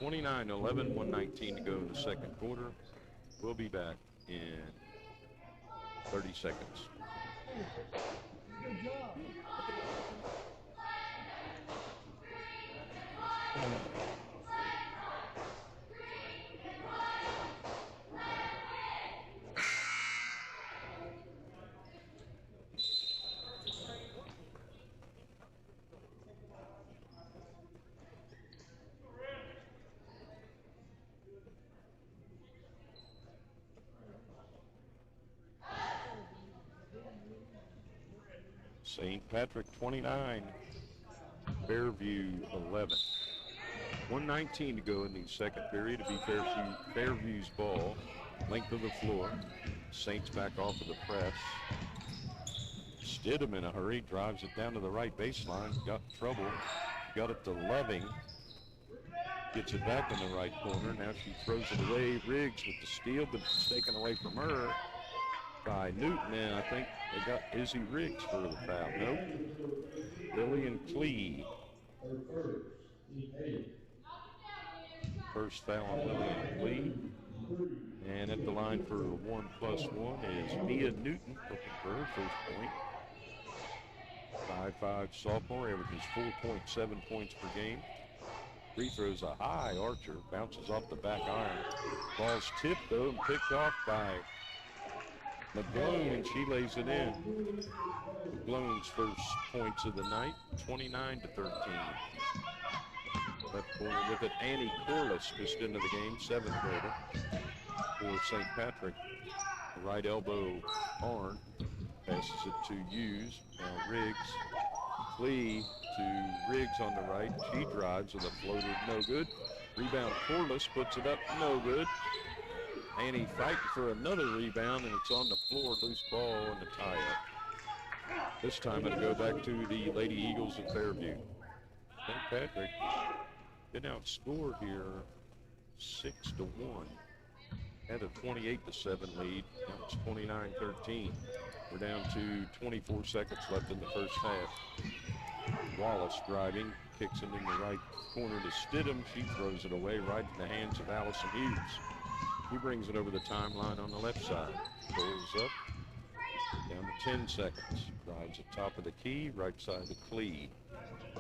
29-11, 1:19 to go in the second quarter. We'll be back in 30 seconds. Good job. St. Patrick 29, Fairview 11. 1:19 to go in the second period. It'll be Fairview's ball. Length of the floor. Saints back off of the press. Stidham in a hurry, drives it down to the right baseline. Got trouble. Got it to Loving. Gets it back in the right corner. Now she throws it away. Riggs with the steal, but it's taken away from her by Newton, and I think they got Izzy Riggs for the foul. Nope. Lillian Clee. First foul on Lillian Clee. And at the line for 1+1 is Mia Newton, looking for her first point. 5'5" sophomore, averages 4.7 points per game. Free throws a high archer, bounces off the back iron. Ball's tipped though and picked off by McGlone, and she lays it in. McGlone's first points of the night, 29-13. Left corner with it, Annie Corliss just into the game, 7th grader for St. Patrick. The right elbow, Arn, passes it to Hughes. Now Riggs. Clee to Riggs on the right. She drives with a floater, no good. Rebound, Corliss puts it up, no good. Annie fighting for another rebound, and it's on the floor, loose ball and the tie-up. This time it'll go back to the Lady Eagles of Fairview. St. Patrick been outscored here 6-1. Had a 28-7 lead. Now it's 29-13. We're down to 24 seconds left in the first half. Wallace driving, kicks it in the right corner to Stidham. She throws it away right in the hands of Allison Hughes. He brings it over the timeline on the left side. Pulls up, down to 10 seconds. Drives at top of the key, right side to Clee.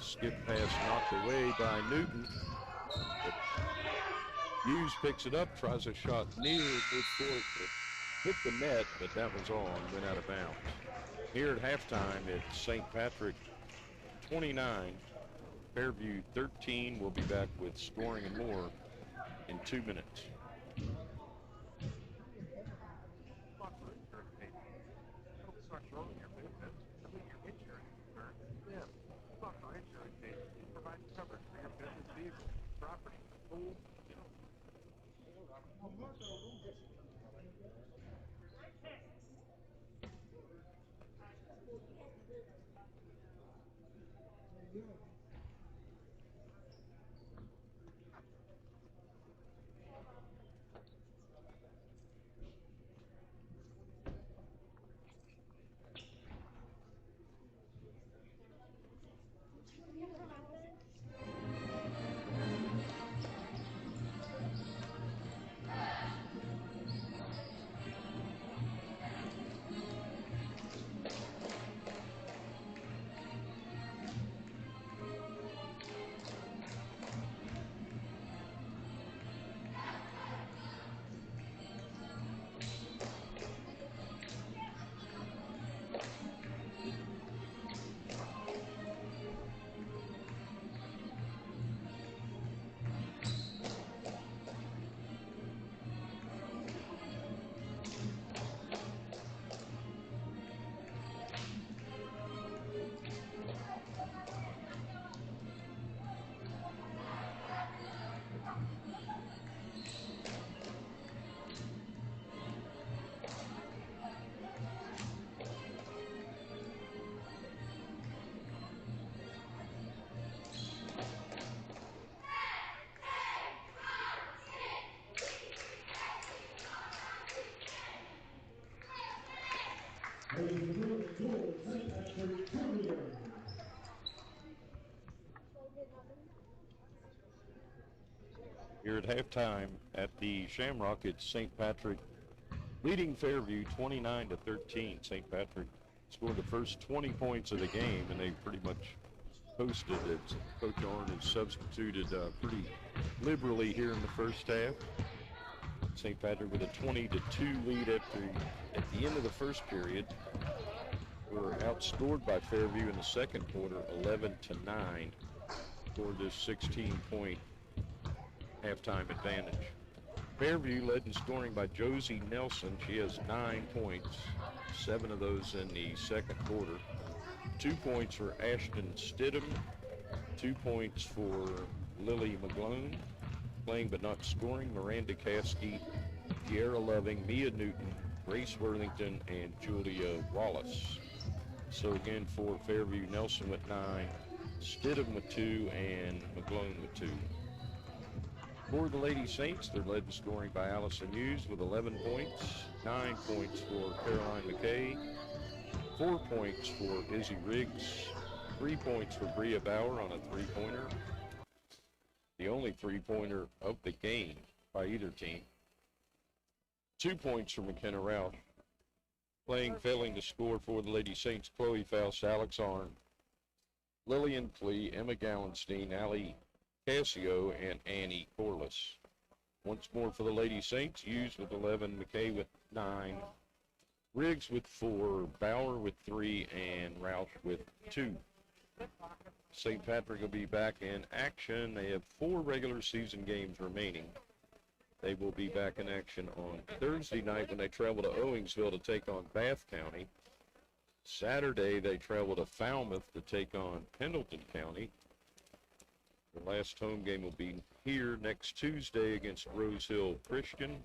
Skip pass knocked away by Newton. But Hughes picks it up, tries a shot near midcourt. Hit the net, but that was all and went out of bounds. Here at halftime, it's St. Patrick 29, Fairview 13. We'll be back with scoring and more in 2 minutes. Here at halftime at the Shamrock, it's St. Patrick leading Fairview 29-13. St. Patrick scored the first 20 points of the game, and they pretty much posted it. Coach Orrin has substituted pretty liberally here in the first half. St. Patrick with a 20-2 lead at the end of the first period. Were outscored by Fairview in the second quarter, 11-9, scored this 16-point halftime advantage. Fairview led in scoring by Josie Nelson. She has 9 points, 7 of those in the second quarter. 2 points for Ashton Stidham, 2 points for Lily McGlone, playing but not scoring Miranda Caskey, Kiara Loving, Mia Newton, Grace Worthington, and Julia Wallace. So again for Fairview, Nelson with 9, Stidham with 2, and McGlone with 2. For the Lady Saints, they're led in scoring by Allison Hughes with 11 points, 9 points for Caroline McKay, 4 points for Izzy Riggs, 3 points for Bria Bauer on a three-pointer. The only three-pointer of the game by either team. 2 points for McKenna Roush. Failing to score for the Lady Saints, Chloe Faust, Alex Arn, Lillian Klee, Emma Gallenstein, Allie Cassio, and Annie Corliss. Once more for the Lady Saints, Hughes with 11, McKay with 9, Riggs with 4, Bauer with 3, and Roush with 2. St. Patrick will be back in action. They have 4 regular season games remaining. They will be back in action on Thursday night when they travel to Owingsville to take on Bath County. Saturday, they travel to Falmouth to take on Pendleton County. Their last home game will be here next Tuesday against Rose Hill Christian.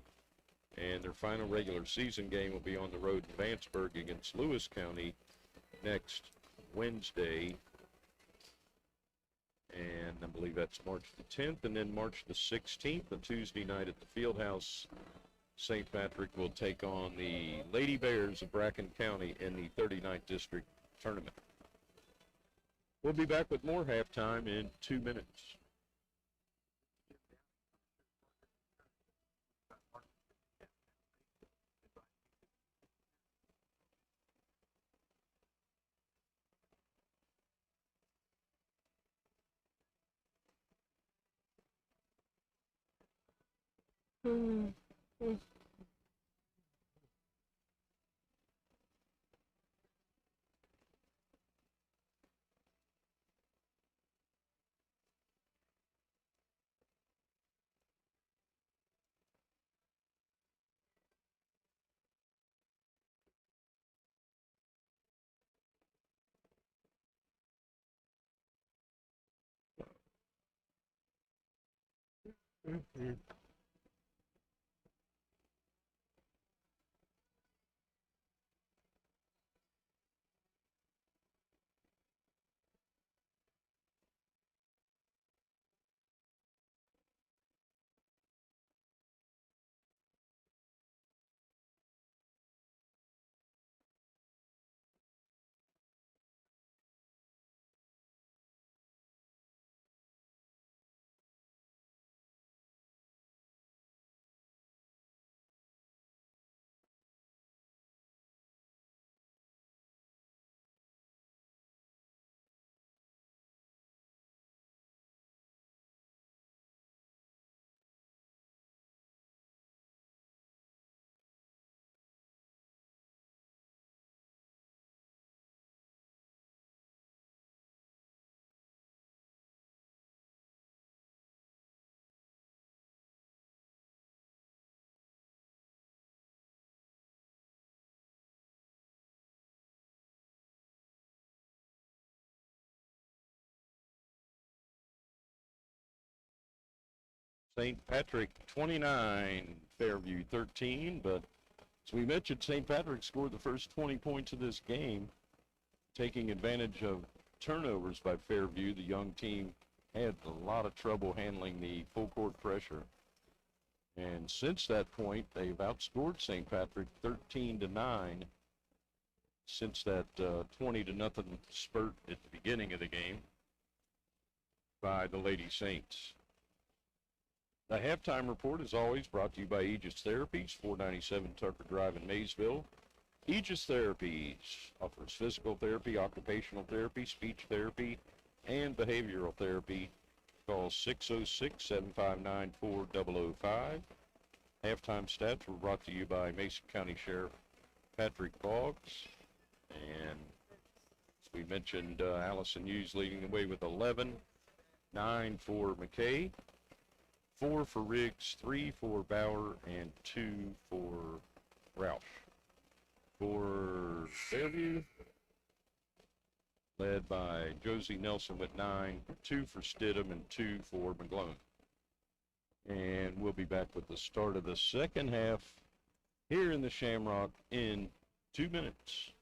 And their final regular season game will be on the road in Vanceburg against Lewis County next Wednesday. And I believe that's March the 10th, and then March the 16th, a Tuesday night at the Fieldhouse. St. Patrick will take on the Lady Bears of Bracken County in the 39th District Tournament. We'll be back with more halftime in 2 minutes. St. Patrick 29, Fairview 13, but as we mentioned, St. Patrick scored the first 20 points of this game, taking advantage of turnovers by Fairview. The young team had a lot of trouble handling the full court pressure. And since that point, they've outscored St. Patrick 13-9 since that 20-0 spurt at the beginning of the game by the Lady Saints. The halftime report is always brought to you by Aegis Therapies, 497 Tucker Drive in Maysville. Aegis Therapies offers physical therapy, occupational therapy, speech therapy, and behavioral therapy. Call 606-759-4005. Halftime stats were brought to you by Mason County Sheriff Patrick Boggs. And as we mentioned, Allison Hughes leading the way with 11, 9 for McKay, 4 for Riggs, 3 for Bauer, and 2 for Roush. For Fairview, led by Josie Nelson with 9, 2 for Stidham, and 2 for McGlone. And we'll be back with the start of the second half here in the Shamrock in 2 minutes.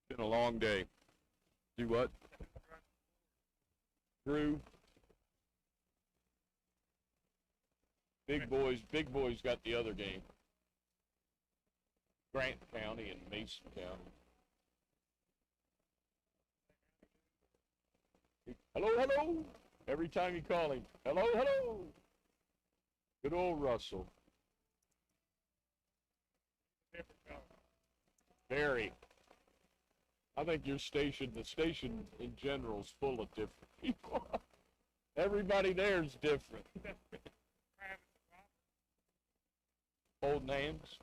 Been a long day. Do what? Drew. Big boys got the other game. Grant County and Mason County. Hello, hello. Every time you call him, hello, hello. Good old Russell. Very. I think your station, the station in general, is full of different people. Everybody there is different. Holding hands.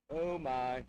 Oh my.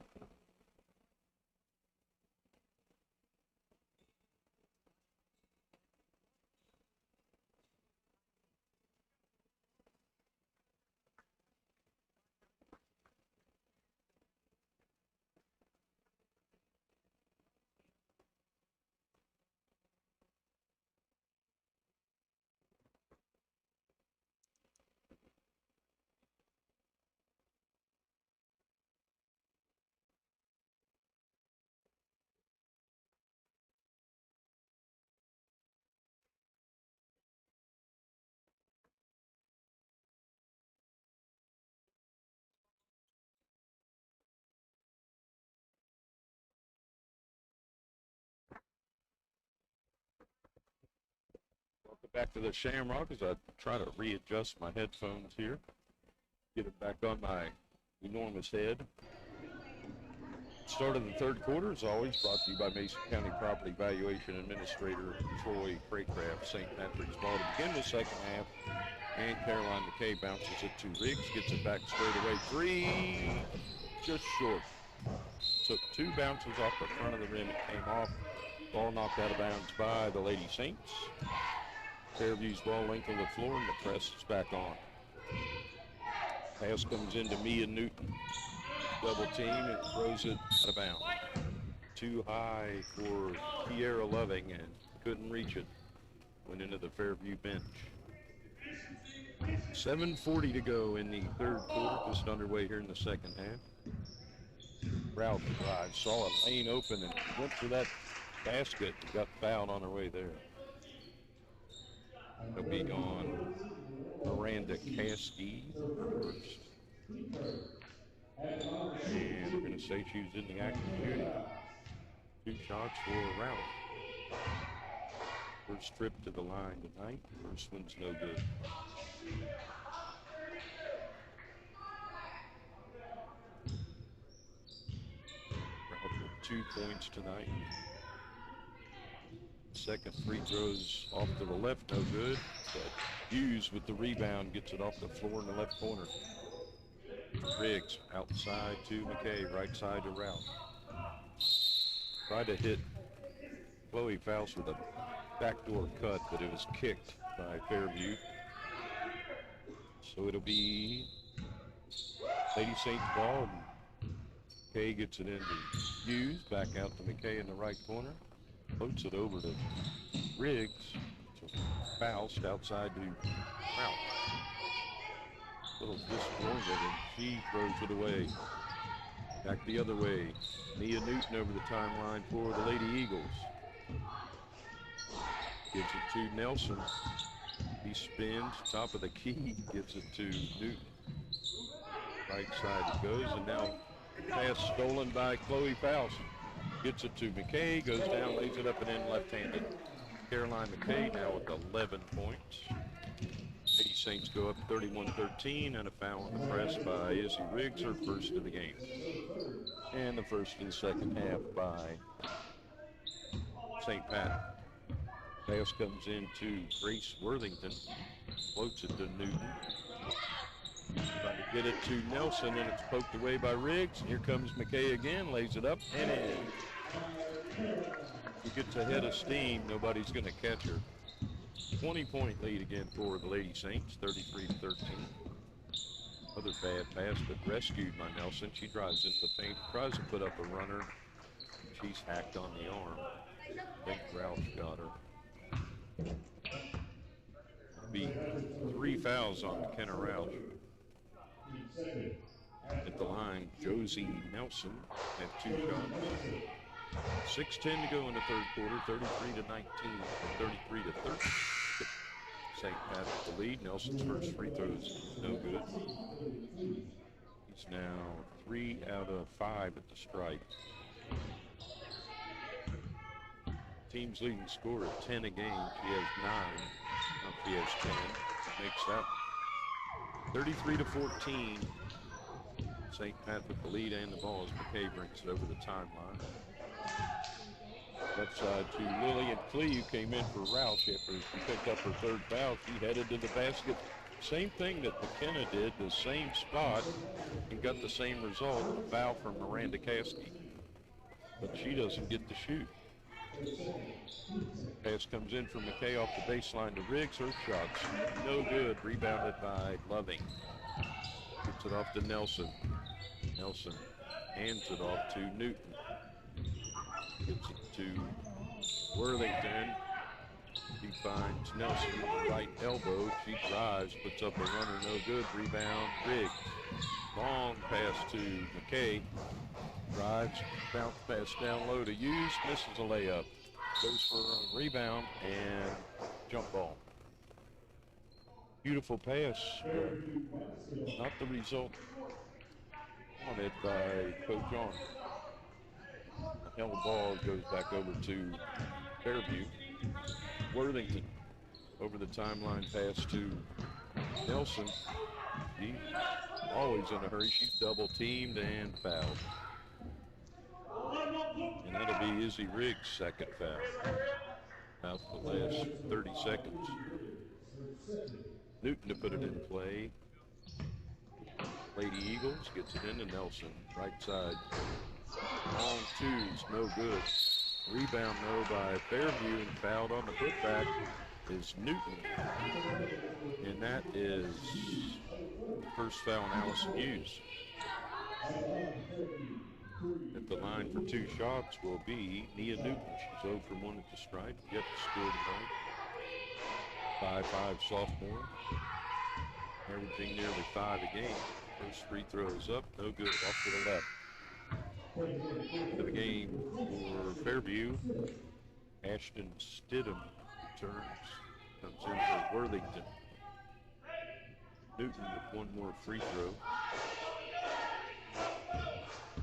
Welcome back to the Shamrock as I try to readjust my headphones here. Get it back on my enormous head. Start of the third quarter is always brought to you by Mason County Property Valuation Administrator Troy Craycraft. St. Patrick's ball to begin the second half. And Caroline McKay bounces it to Riggs, gets it back straight away. 3, just short. Took 2 bounces off the front of the rim. It came off. Ball knocked out of bounds by the Lady Saints. Fairview's ball length of the floor, and the press is back on. Pass comes into Mia Newton. Double team and throws it out of bounds. Too high for Kiera Loving and couldn't reach it. Went into the Fairview bench. 7:40 to go in the third quarter, just underway here in the second half. Ralph drive, saw a lane open and went for that basket and got fouled on her way there. It'll be on Miranda Caskey first. And we're going to say she was in the active duty. 2 shots for Ralph. First trip to the line tonight. First one's no good. Ralph with 2 points tonight. Second free throws off to the left, no good. But Hughes with the rebound gets it off the floor in the left corner. Riggs outside to McKay, right side to Ralph. Tried to hit Chloe Faust with a backdoor cut, but it was kicked by Fairview. So it'll be Lady Saints ball. McKay gets it into Hughes, back out to McKay in the right corner. Floats it over to Riggs. To Faust outside to Ralph. little disappointed, and she throws it away. Back the other way. Nia Newton over the timeline for the Lady Eagles. Gives it to Nelson. He spins, top of the key, gives it to Newton. Right side it goes, and now pass stolen by Chloe Faust. Gets it to McKay, goes down, lays it up and in left-handed. Caroline McKay now with 11 points. Lady Saints go up 31-13, and a foul on the press by Izzy Riggs, her first of the game. And the first of the second half by St. Pat. Pass comes into Grace Worthington, floats it to Newton. Trying to get it to Nelson, and it's poked away by Riggs. Here comes McKay again, lays it up and in. She gets ahead of steam, nobody's going to catch her. 20-point lead again for the Lady Saints, 33-13. Another bad pass, but rescued by Nelson. She drives into the paint, tries to put up a runner. She's hacked on the arm. I think Roush got her. Be 3 fouls on McKenna Roush. At the line, Josie Nelson had 2 shots. 6:10 to go in the third quarter, 33-19, 33-13. St. Pat with the lead. Nelson's first free throw is no good. He's now 3 out of 5 at the stripe. Team's leading scorer at 10 a game. She has 9. Now she has 10. Makes that 33-14. St. Pat with the lead and the ball as McKay brings it over the timeline. Left side to Lillian Klee, who came in for Roush after she picked up her 3rd foul. She headed to the basket. Same thing that McKenna did, the same spot, and got the same result, a foul from Miranda Caskey. But she doesn't get to shoot. Pass comes in from McKay off the baseline to Riggs. Her shot's no good. Rebounded by Loving. Gets it off to Nelson. Nelson hands it off to Newton. Gets it to Worthington. He finds Nelson with the right elbow. She drives, puts up a runner, no good. Rebound, Riggs. Long pass to McKay. Drives, bounce pass down low to Hughes, misses a layup. Goes for a rebound and jump ball. Beautiful pass, but not the result wanted by Coach On. The held ball goes back over to Fairview. Worthington over the timeline pass to Nelson. He's always in a hurry. She's double teamed and fouled. And that'll be Izzy Riggs' second foul. About the last 30 seconds. Newton to put it in play. Lady Eagles gets it into Nelson. Right side. Long twos, no good. Rebound though by Fairview, and fouled on the putback is Newton. And that is first foul on Allison Hughes. At the line for 2 shots will be Nia Newton. She's 0 from 1 at the stripe. Yet to score tonight. 5'5" sophomore. Averaging nearly 5 a game. First free throw is up. No good. Off to the left. To the game for Fairview. Ashton Stidham returns. Comes in for Worthington. Newton with 1 more free throw.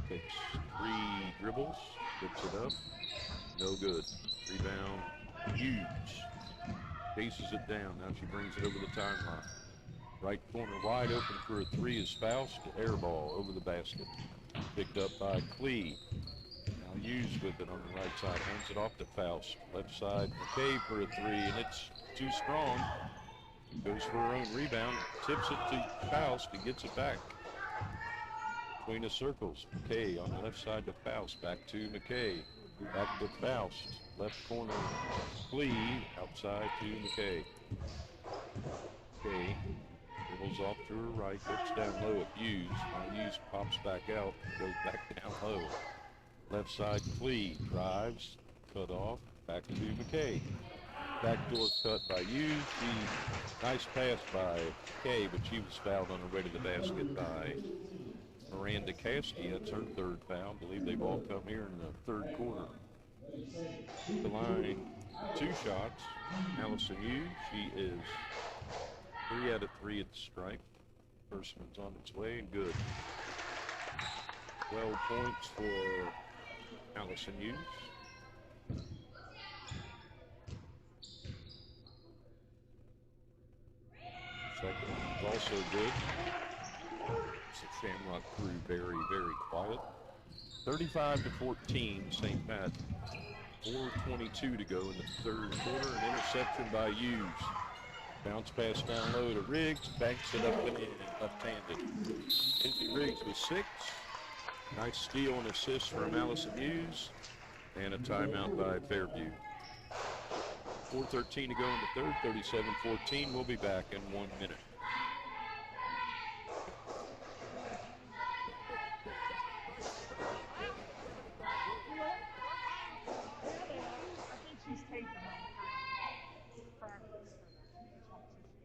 Takes 3 dribbles, puts it up, no good. Rebound, Hughes. Chases it down, now she brings it over the timeline. Right corner wide open for a 3 is Faust, air ball over the basket. Picked up by Klee. Now Hughes with it on the right side, hands it off to Faust. Left side, McKay for a 3, and it's too strong. Goes for her own rebound, tips it to Faust, and gets it back. Between the circles, McKay on the left side to Faust, back to McKay, back to Faust, left corner, Klee, outside to McKay. McKay dribbles off to her right, gets down low at Hughes. Now Hughes pops back out, goes back down low. Left side, Klee drives, cut off, back to McKay. Backdoor cut by Hughes. Nice pass by Kay, but she was fouled on her way to the basket by Miranda Casti. That's her third foul. I believe they've all come here in the third quarter. The line, 2 shots. Allison Hughes, she is 3 out of 3 at the stripe. First one's on its way and good. 12 points for Allison Hughes. Second one's also good. The Shamrock crew very, very quiet. 35-14, St. Pat. 4:22 to go in the third quarter. An interception by Hughes. Bounce pass down low to Riggs. Banks it up and in, left-handed. Lindsey Riggs with 6. Nice steal and assist from Allison Hughes. And a timeout by Fairview. 4:13 to go in the third. 37-14. We'll be back in 1 minute. She's taking them for practice for the competition.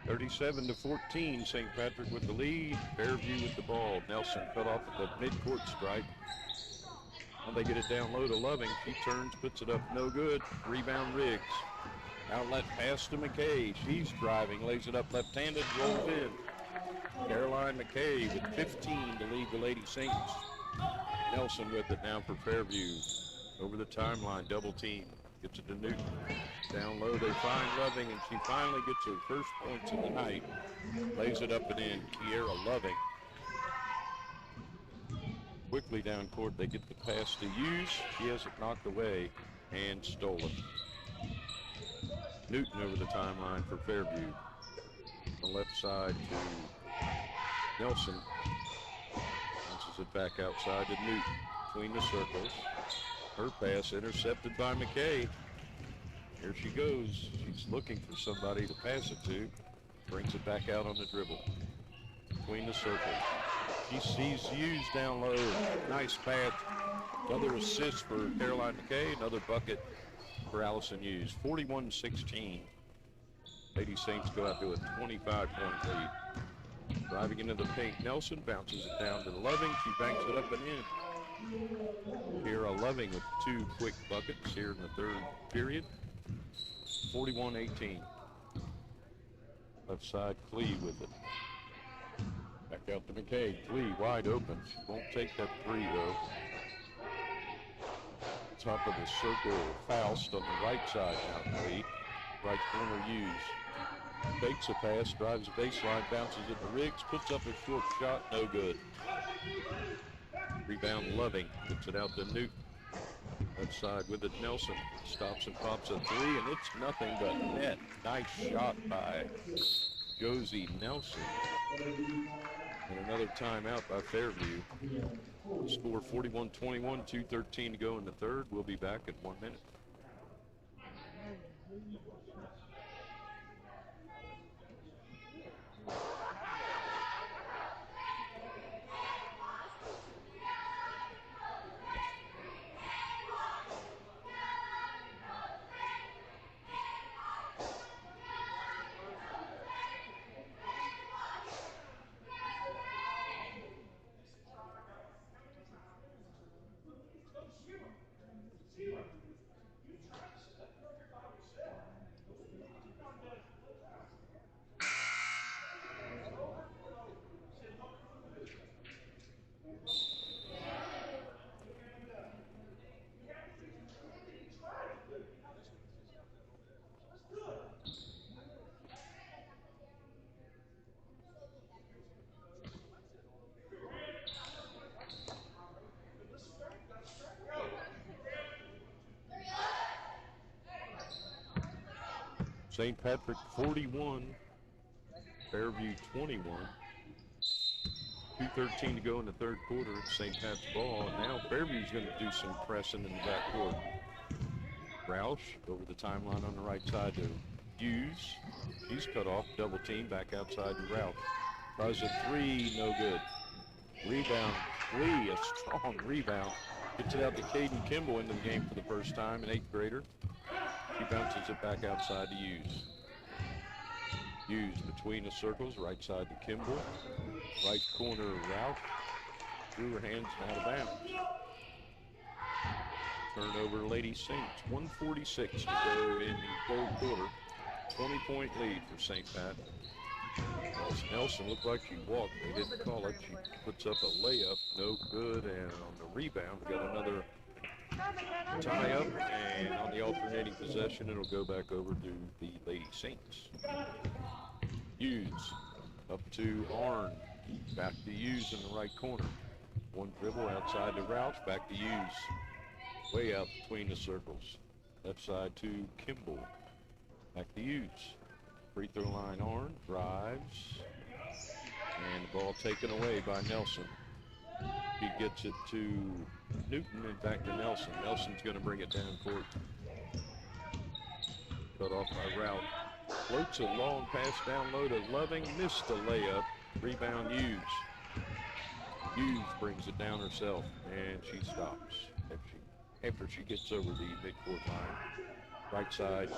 37-14, St. Patrick with the lead. Fairview with the ball. Nelson cut off at the midcourt stripe. Well, they get it down low to Loving. She turns, puts it up, no good. Rebound Riggs. Outlet pass to McKay. She's driving, lays it up left-handed, rolls in. Caroline McKay with 15 to lead the Lady Saints. Nelson with it now for Fairview. Over the timeline, double team. Gets it to Newton. Down low, they find Loving, and she finally gets her first points of the night. Lays it up and in. Kiera Loving. Quickly down court, they get the pass to Hughes. She has it knocked away and stolen. Newton over the timeline for Fairview. On the left side to Nelson. Bounces it back outside to Newton. Between the circles. Her pass intercepted by McKay. Here she goes. She's looking for somebody to pass it to. Brings it back out on the dribble. Between the circles. She sees Hughes down low. Nice pass. Another assist for Caroline McKay. Another bucket for Allison Hughes. 41-16. Lady Saints go out to a 25-point lead. Driving into the paint, Nelson bounces it down to Loving. She banks it up and in. Kiera Loving with 2 quick buckets here in the third period. 41-18. Left side, Clee with it. Back out to McKay. Clee wide open. She won't take that 3 though. Top of the circle, Faust on the right side now, Clee. Right corner Hughes. Fakes a pass, drives the baseline, bounces it to Riggs, puts up a short shot, no good. Rebound Loving, gets it out to Newton. Left side with it, Nelson. Stops and pops a 3, and it's nothing but net. Nice shot by Josie Nelson. And another timeout by Fairview. Score 41-21, 2:13 to go in the third. We'll be back in 1 minute. St. Patrick 41, Fairview 21. 2:13 to go in the third quarter. St. Pat's ball. And now Fairview's going to do some pressing in the backcourt. Roush over the timeline on the right side to Hughes. He's cut off. Double team back outside to Roush. Tries a three. No good. Rebound. Lee, a strong rebound. Gets it out to Caden Kimball into the game for the first time, an 8th grader. She bounces it back outside to Hughes. Hughes between the circles, right side to Kimball. Right corner, Roush. Through her hands and out of bounds. Turnover, Lady Saints. 1:46 to go in the third quarter. 20-point lead for St. Pat. Nelson looked like she walked. They didn't call it. She puts up a layup. No good. And on the rebound, we got another tie up. And on the alternating possession, it'll go back over to the Lady Saints. Hughes up to Arn. Back to Hughes in the right corner. One dribble outside to Roush. Back to Hughes. Way out between the circles. Left side to Kimball. Back to Hughes. Free throw line, Arn drives. And the ball taken away by Nelson. He gets it to Newton and back to Nelson. Nelson's going to bring it down court. Cut off by Roush. Floats a long pass down low to Loving. Missed the layup. Rebound Hughes. Hughes brings it down herself and she stops after she gets over the midcourt line. Right side,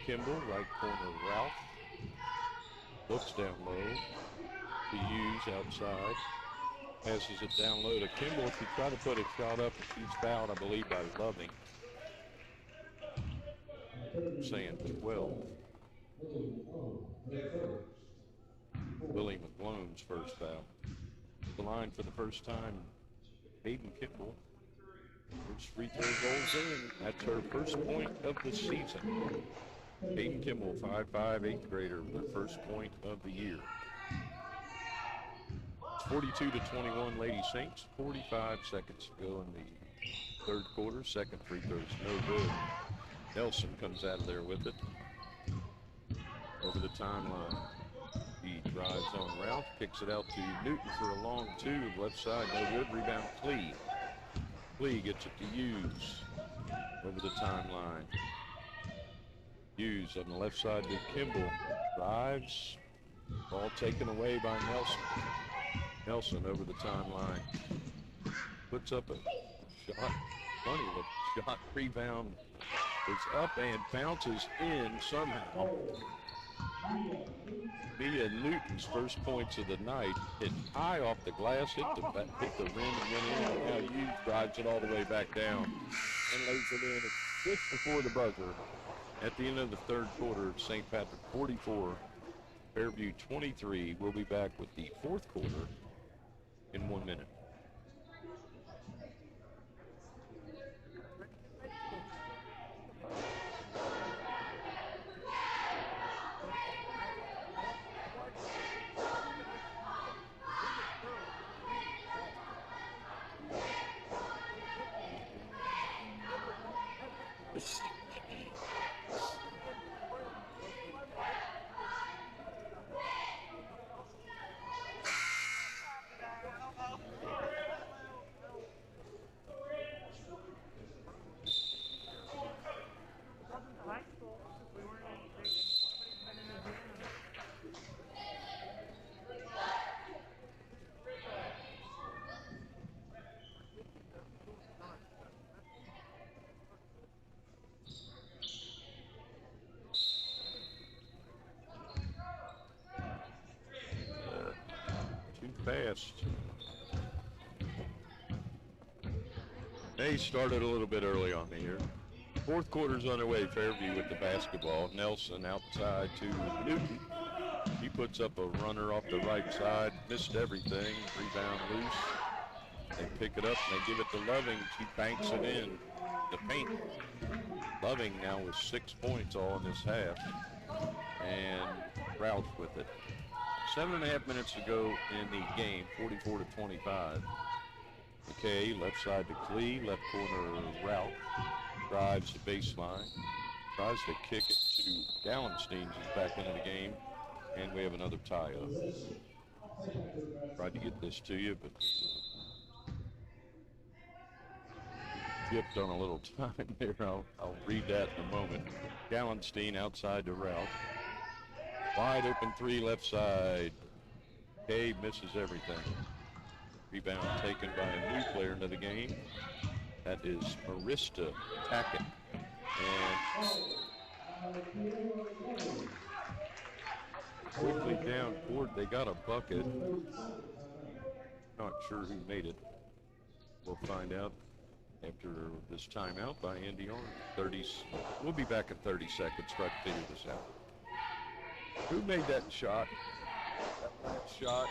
Kimball. Right corner, Ralph. Looks down low to Hughes outside. Passes it down low to Kimball. She tried to put a shot up, and she's fouled, I believe, by Loving. Saying 12. Willie McGlone's first foul. The line for the first time, Hayden Kimball. First free throw goes in. That's her first point of the season. Hayden Kimball, 5'5", 8th grader, with her first point of the year. 42-21, Lady Saints. 45 seconds to go in the third quarter. Second free throw's no good. Nelson comes out of there with it. Over the timeline. He drives on Ralph, kicks it out to Newton for a long two. Left side, no good. Rebound, Clee. Clee gets it to Hughes. Over the timeline. Hughes on the left side to Kimball. Drives. Ball taken away by Nelson. Nelson over the timeline. Puts up a shot. Funny look shot. Rebound is up and bounces in somehow. Mia Newton's first points of the night. Hit high off the glass, hit the rim and went in. Now Hughes drives it all the way back down and lays it in. It's just before the buzzer. At the end of the third quarter, St. Patrick 44, Fairview 23. We'll be back with the fourth quarter in 1 minute. Fast. They started a little bit early on me here. Fourth quarter's underway. Fairview with the basketball. Nelson outside to Newton. He puts up a runner off the right side. Missed everything. Rebound loose. They pick it up and they give it to Loving. She banks it in the paint. Loving now with 6 points all in this half. And Roush with it. 7.5 minutes to go in the game, 44-25. McKay, left side to Clee, left corner Roush, drives the baseline, Tries to kick it to Gallenstein, who's back into the game. And we have another tie-up. Tried to get this to you, but skipped on a little time there. I'll read that in a moment. Gallenstein outside to Ralph. Wide open three left side. Kay misses everything. Rebound taken by a new player into the game. That is Marista Tackett. And quickly down court, they got a bucket. Not sure who made it. We'll find out after this timeout by Andy Arn. We'll be back in 30 seconds. Try to figure this out. Who made that shot? That last shot.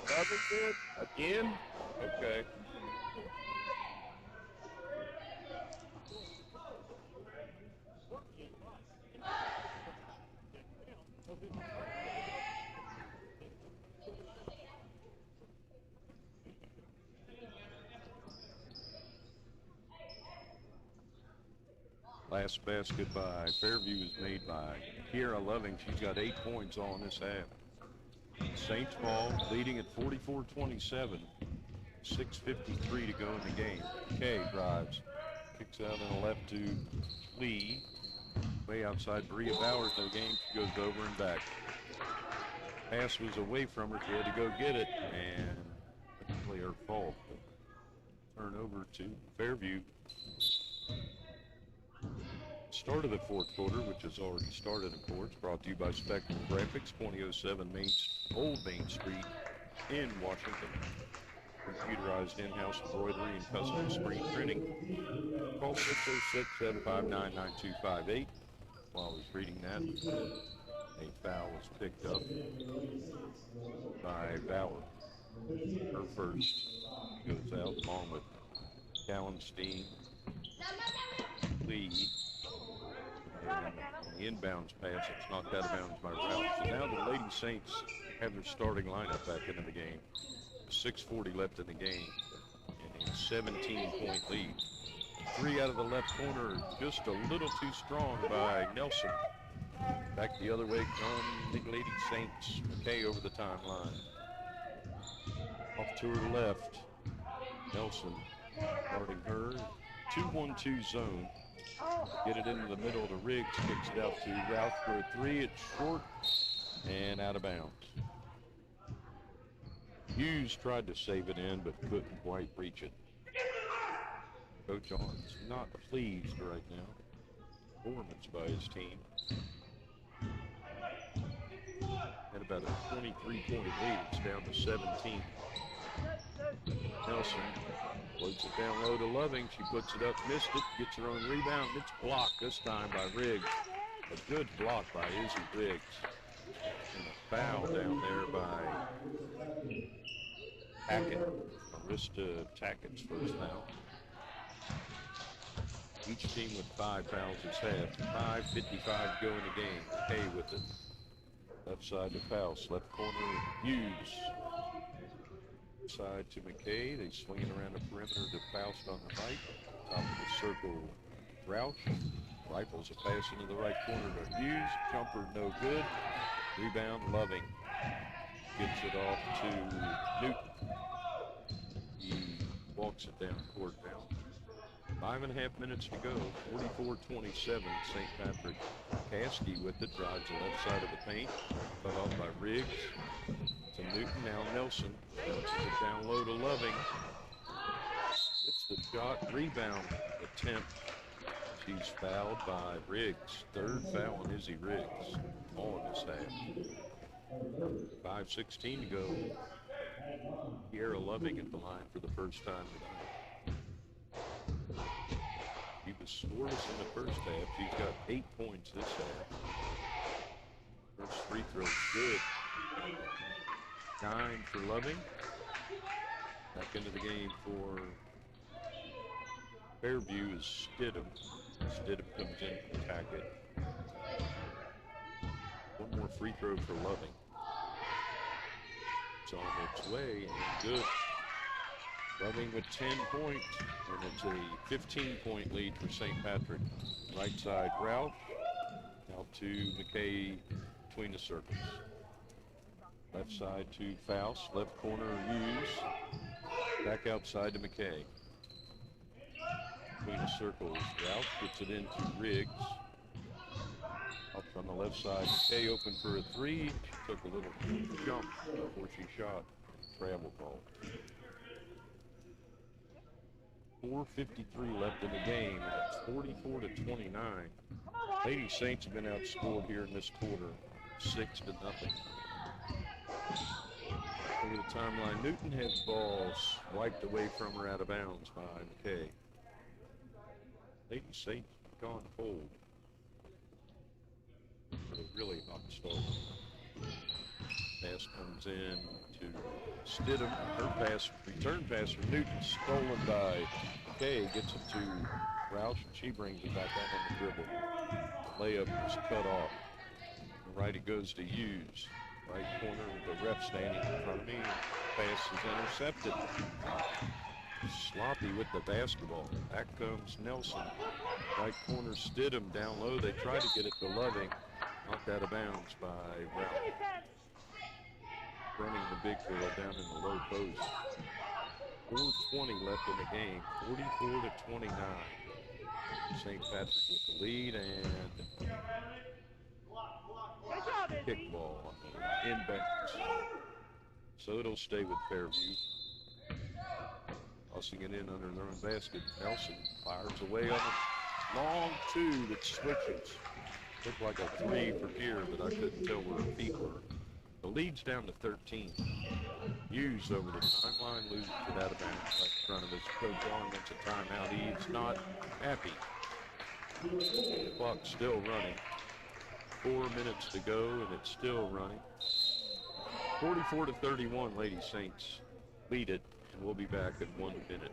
Doesn't it? Again? Okay. Last basket by Fairview is made by Kiera Loving. She's got 8 points all in this half. Saints ball leading at 44-27. 6:53 to go in the game. Kay drives. Kicks out on the left to Lee. Way outside Bria Bowers in the game. She goes over and back. Pass was away from her. She had to go get it. And actually her fault. Turn over to Fairview. Start of the fourth quarter, which has already started, of course, brought to you by Spectrum Graphics, 2007 Old Main Street in Washington. Computerized in-house embroidery and custom screen printing. Call 606-759-9258. While I was reading that, a foul was picked up by Bauer. Her first goes out along with Gallenstein, Lee. And the inbounds pass, it's knocked out of bounds by Ralph. So now the Lady Saints have their starting lineup back into the game. 6:40 left in the game and a 17-point lead. Three out of the left corner, just a little too strong by Nelson. Back the other way come the Lady Saints. McKay over the timeline. Off to her left. Nelson guarding her. 2-1-2 zone. Get it into the middle to Riggs. Kicks it out to Ralph for a three. It's short and out of bounds. Hughes tried to save it in, but couldn't quite reach it. Coach Arn's not pleased right now. Performance by his team. At about a 23-point lead, it's down to 17. Nelson floats it down low to Loving. She puts it up, missed it, gets her own rebound. It's blocked this time by Riggs. A good block by Izzy Riggs. And a foul down there by Tackett. Marista Tackett's first foul. Each team with 5 fouls is half. 5:55 to go in the game. Kay with it. Left side to Faust. Left corner, Hughes. Side to McKay. They swing it around the perimeter to Faust on the right. Top of the circle, Roush. Rifles a pass into the right corner to Hughes. Jumper no good. Rebound, Loving. Gets it off to Newton. He walks it down court now. 5.5 minutes to go. 44-27. St. Patrick. Caskey with it. Drives the left side of the paint. Cut off by Riggs. To Newton. Now Nelson. Bounces it down low to Loving. It's the shot. Rebound attempt. She's fouled by Riggs. Third foul on Izzy Riggs. All in this half. 5:16 to go. Kiera Loving at the line for the first time tonight. He was scoreless in the first half. She's got 8 points this half. First free throw's good. 9 for Loving. Back into the game for Fairview is Stidham. Stidham comes in for Tackett. One more free throw for Loving. It's on its way and good. Loving with 10 points, and it's a 15-point lead for St. Patrick. Right side, Ralph. Out to McKay between the circles. Left side to Faust. Left corner, Hughes. Back outside to McKay. Between the circles, Ralph gets it into Riggs. Up on the left side, McKay open for a three. She took a little jump before she shot. Travel ball. 4:53 left in the game, and it's 44 to 29. Lady Saints have been outscored here in this quarter, 6-0. Over the timeline, Newton has balls wiped away from her out of bounds by McKay. Lady Saints gone cold. For a really hot start. Pass comes in to Stidham. Her pass, return pass from Newton, stolen by McKay. Gets it to Roush, and she brings it back out on the dribble. Layup is cut off. The righty goes to Hughes. Right corner with the ref standing in front of me. Pass is intercepted. Sloppy with the basketball. Back comes Nelson. Right corner, Stidham down low. They try to get it to Loving. Knocked out of bounds by Ralph. Running the big girl down in the low post. 4:20 left in the game. 44 to 29. St. Patrick with the lead, and kickball on the inbounds. So it'll stay with Fairview. Tossing it in under their own basket. Nelson fires away on a long two that switches. Looked like a three from here, but I couldn't tell where her feet were. The lead's down to 13. Hughes over the timeline, loses it out of bounds right in front of his coach on. Wants a timeout. He's not happy. The clock's still running. 4 minutes to go, and it's still running. 44 to 31, Lady Saints lead it, and we'll be back in 1 minute.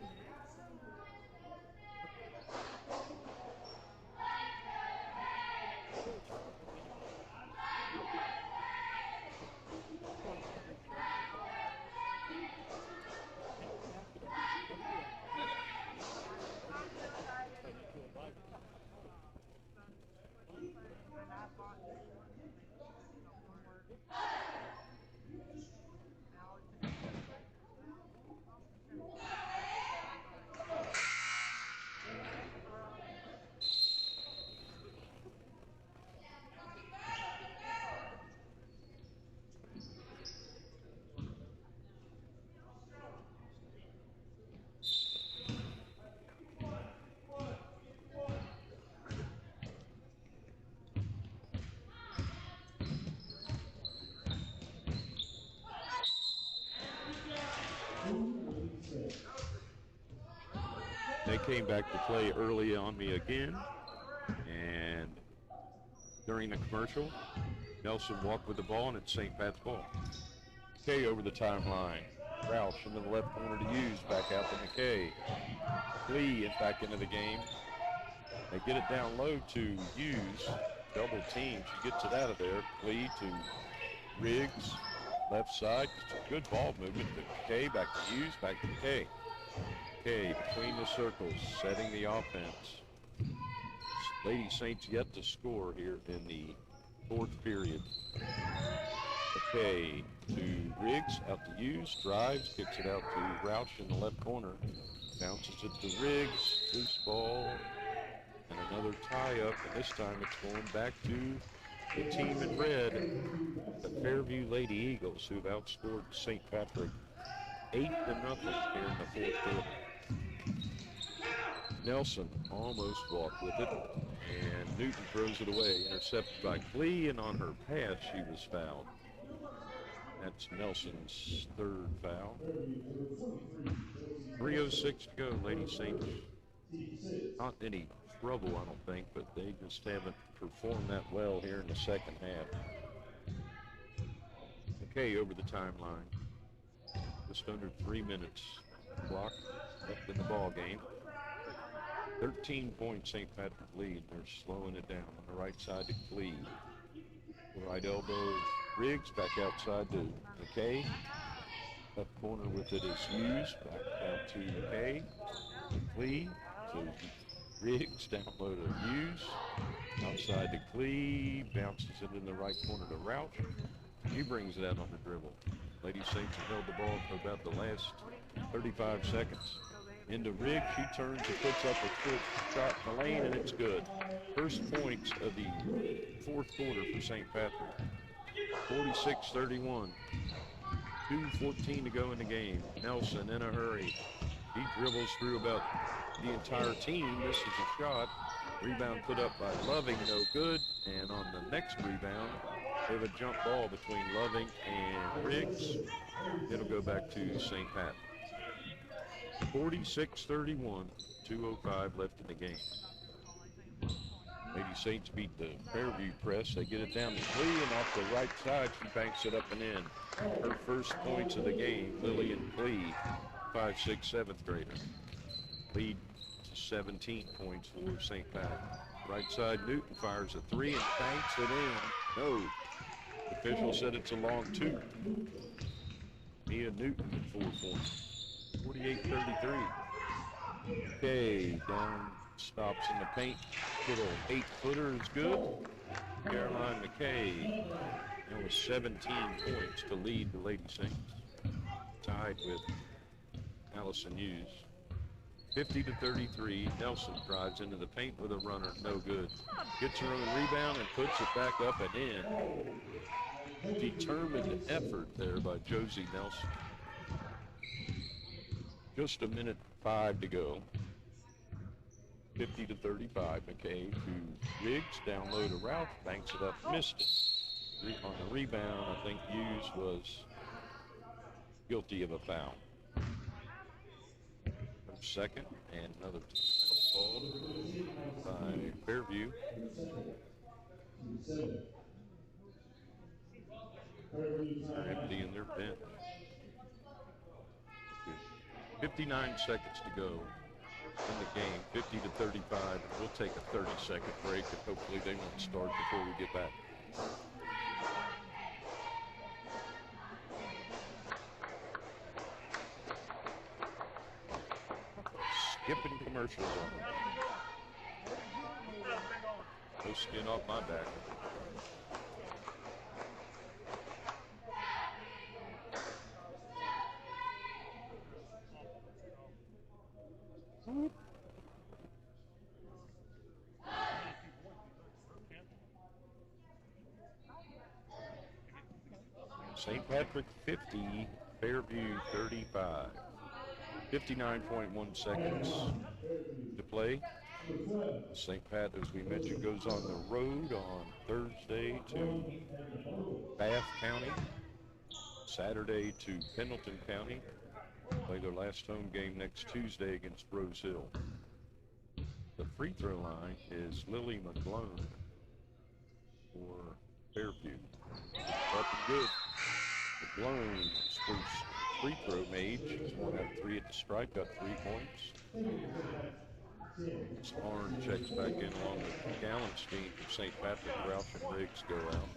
They came back to play early on me again, and during the commercial, Nelson walked with the ball, and it's St. Pat's ball. McKay over the timeline. Roush into the left corner to Hughes, back out to McKay. Lee back into the game. They get it down low to Hughes. Double team. She gets it out of there. Lee to Riggs. Left side. Good ball movement to McKay. Back to Hughes. Back to McKay. McKay between the circles, setting the offense. Lady Saints yet to score here in the fourth period. McKay to Riggs, out to Hughes, drives, kicks it out to Roush in the left corner. Bounces it to Riggs, loose ball, and another tie-up, and this time it's going back to the team in red, the Fairview Lady Eagles, who've outscored St. Patrick 8-0 here in the fourth quarter. Nelson almost walked with it, and Newton throws it away, intercepted by Clee, and on her pass she was fouled. That's Nelson's third foul. 3:06 to go. Lady Saints not any trouble, I don't think, but they just haven't performed that well here in the second half. McKay over the timeline. Just under 3 minutes clock left in the ball game. 13-point St. Patrick lead. They're slowing it down on the right side to Clee. Right elbow, Riggs back outside to McKay. Left corner with it is Hughes. Back down to McKay. Clee to Riggs. Down low to Hughes. Outside to Clee. Bounces it in the right corner to Rouch. He brings it out on the dribble. Lady Saints have held the ball for about the last 35 seconds. Into Riggs. She turns and puts up a quick shot in the lane, and it's good. First points of the fourth quarter for St. Patrick. 46-31. 2:14 to go in the game. Nelson in a hurry. He dribbles through about the entire team. Misses a shot. Rebound put up by Loving, no good. And on the next rebound, they have a jump ball between Loving and Riggs. It'll go back to St. Pat. 46-31, 2:05 left in the game. Lady Saints beat the Fairview press. They get it down to Clee, and off the right side, she banks it up and in. Her first points of the game, Lillian Clee, 5'6", 7th grader. Lead to 17 points for St. Pat. Right side, Newton fires a three and banks it in. No. The official said it's a long two. Mia Newton at 4 points. 48-33. Okay, down, stops in the paint. Little 8-footer is good. Caroline McKay. That was 17 points to lead the Lady Saints. Tied with Allison Hughes. 50-33. Nelson drives into the paint with a runner. No good. Gets her own rebound and puts it back up and in. Determined effort there by Josie Nelson. Just a minute 5 to go. 50-35. McKay to Riggs. Down low to Ralph. Banks it up. Missed it. On the rebound, I think Hughes was guilty of a foul. Second, and another ball by Fairview. They're empty in their bench. 59 seconds to go in the game, 50-35. We'll take a 30-second break, and hopefully they won't start before we get back. Skipping commercials on. No skin off my back. St. Patrick 50, Fairview 35. 59.1 seconds to play. St. Pat, as we mentioned, goes on the road on Thursday to Bath County, Saturday to Pendleton County. Play their last home game next Tuesday against Rose Hill. The free throw line is Lily McGlone for Fairview. Up and good. McGlone's first free throw made. She's 1 out of 3 at the stripe, got 3 points. Arn checks back in along with Gallenstein from St. Patrick. Rouch and Riggs go out.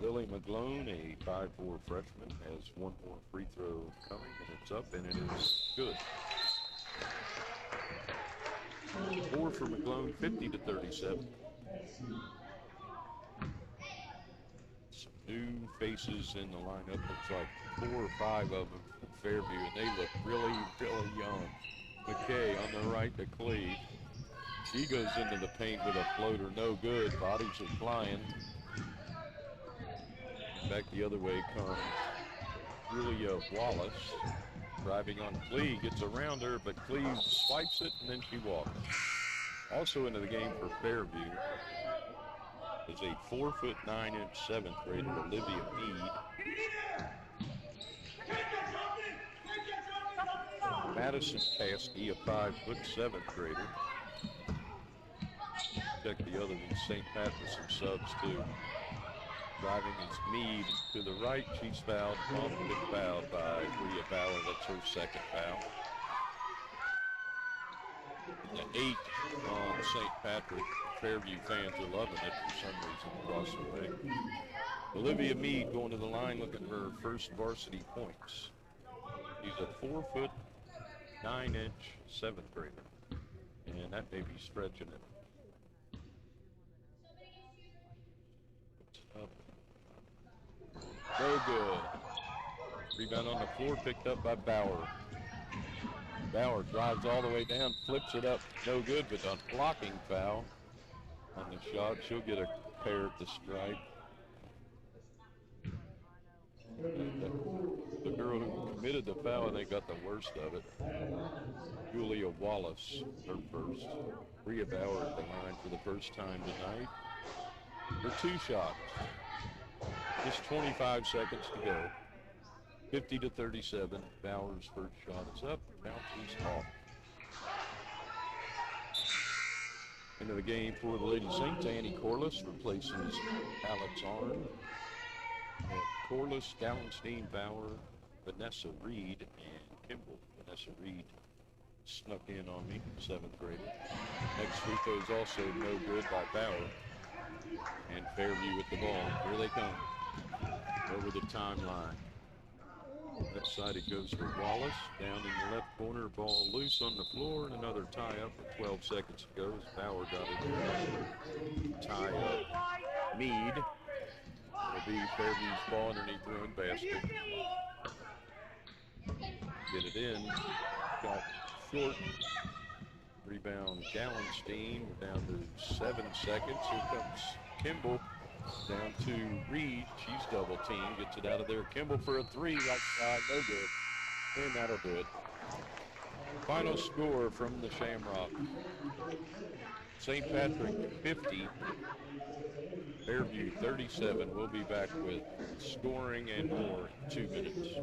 Lily McGlone, a 5'4" freshman, has 1 more free throw coming, and it's up, and it is good. 4 for McGlone, 50-37. Some new faces in the lineup. Looks like 4 or 5 of them from Fairview, and they look really, really young. McKay on the right to Clee. She goes into the paint with a floater, no good. Bodies are flying. Back the other way comes Julia Wallace. Driving on Clee, gets around her, but Clee swipes it, and then she walks. Also into the game for Fairview is a 4'9" 7th grader, Olivia Mead. Madison Caskey, a 5' 7th grader. Check the other one, St. Pat with some subs too. Driving is Mead to the right. She's fouled, bumped and fouled by Rhea Bauer. That's her second foul. And the 8 on St. Patrick. Fairview fans are loving it for some reason across the way. Olivia Mead going to the line looking for her first varsity points. She's a 4'9" 7th grader. And that may be stretching it. Up. No good. Rebound on the floor picked up by Bauer. Bauer drives all the way down, flips it up, no good, but a blocking foul on the shot. She'll get a pair at the stripe. The girl who committed the foul, I think, got the worst of it. Julia Wallace, her first. Rhea Bauer at the line for the first time tonight. Her 2 shots. Just 25 seconds to go. 50-37. Bauer's first shot is up. Bounces off. Into the game for the Lady Saints, Annie Corliss replaces Alex Arnn. Corliss, Gallenstein, Bauer, Vanessa Reed, and Kimball. Vanessa Reed snuck in on me, 7th grader. Next free throw is also no good by Bauer. And Fairview with the ball. Here they come. Over the timeline. Left side it goes for Wallace. Down in the left corner, ball loose on the floor, and another tie-up with 12 seconds to go as Bauer got it. Tie-up. Mead. It'll be Fairview's ball underneath their own basket. Get it in. Got short. Rebound Gallenstein. We're down to 7 seconds. Here comes Kimball. Down to Reed. She's double teamed. Gets it out of there. Kimball for a 3. Right side. No good. And that'll do it. Final score from the Shamrock. St. Patrick 50. Fairview 37. We'll be back with scoring and more in 2 minutes.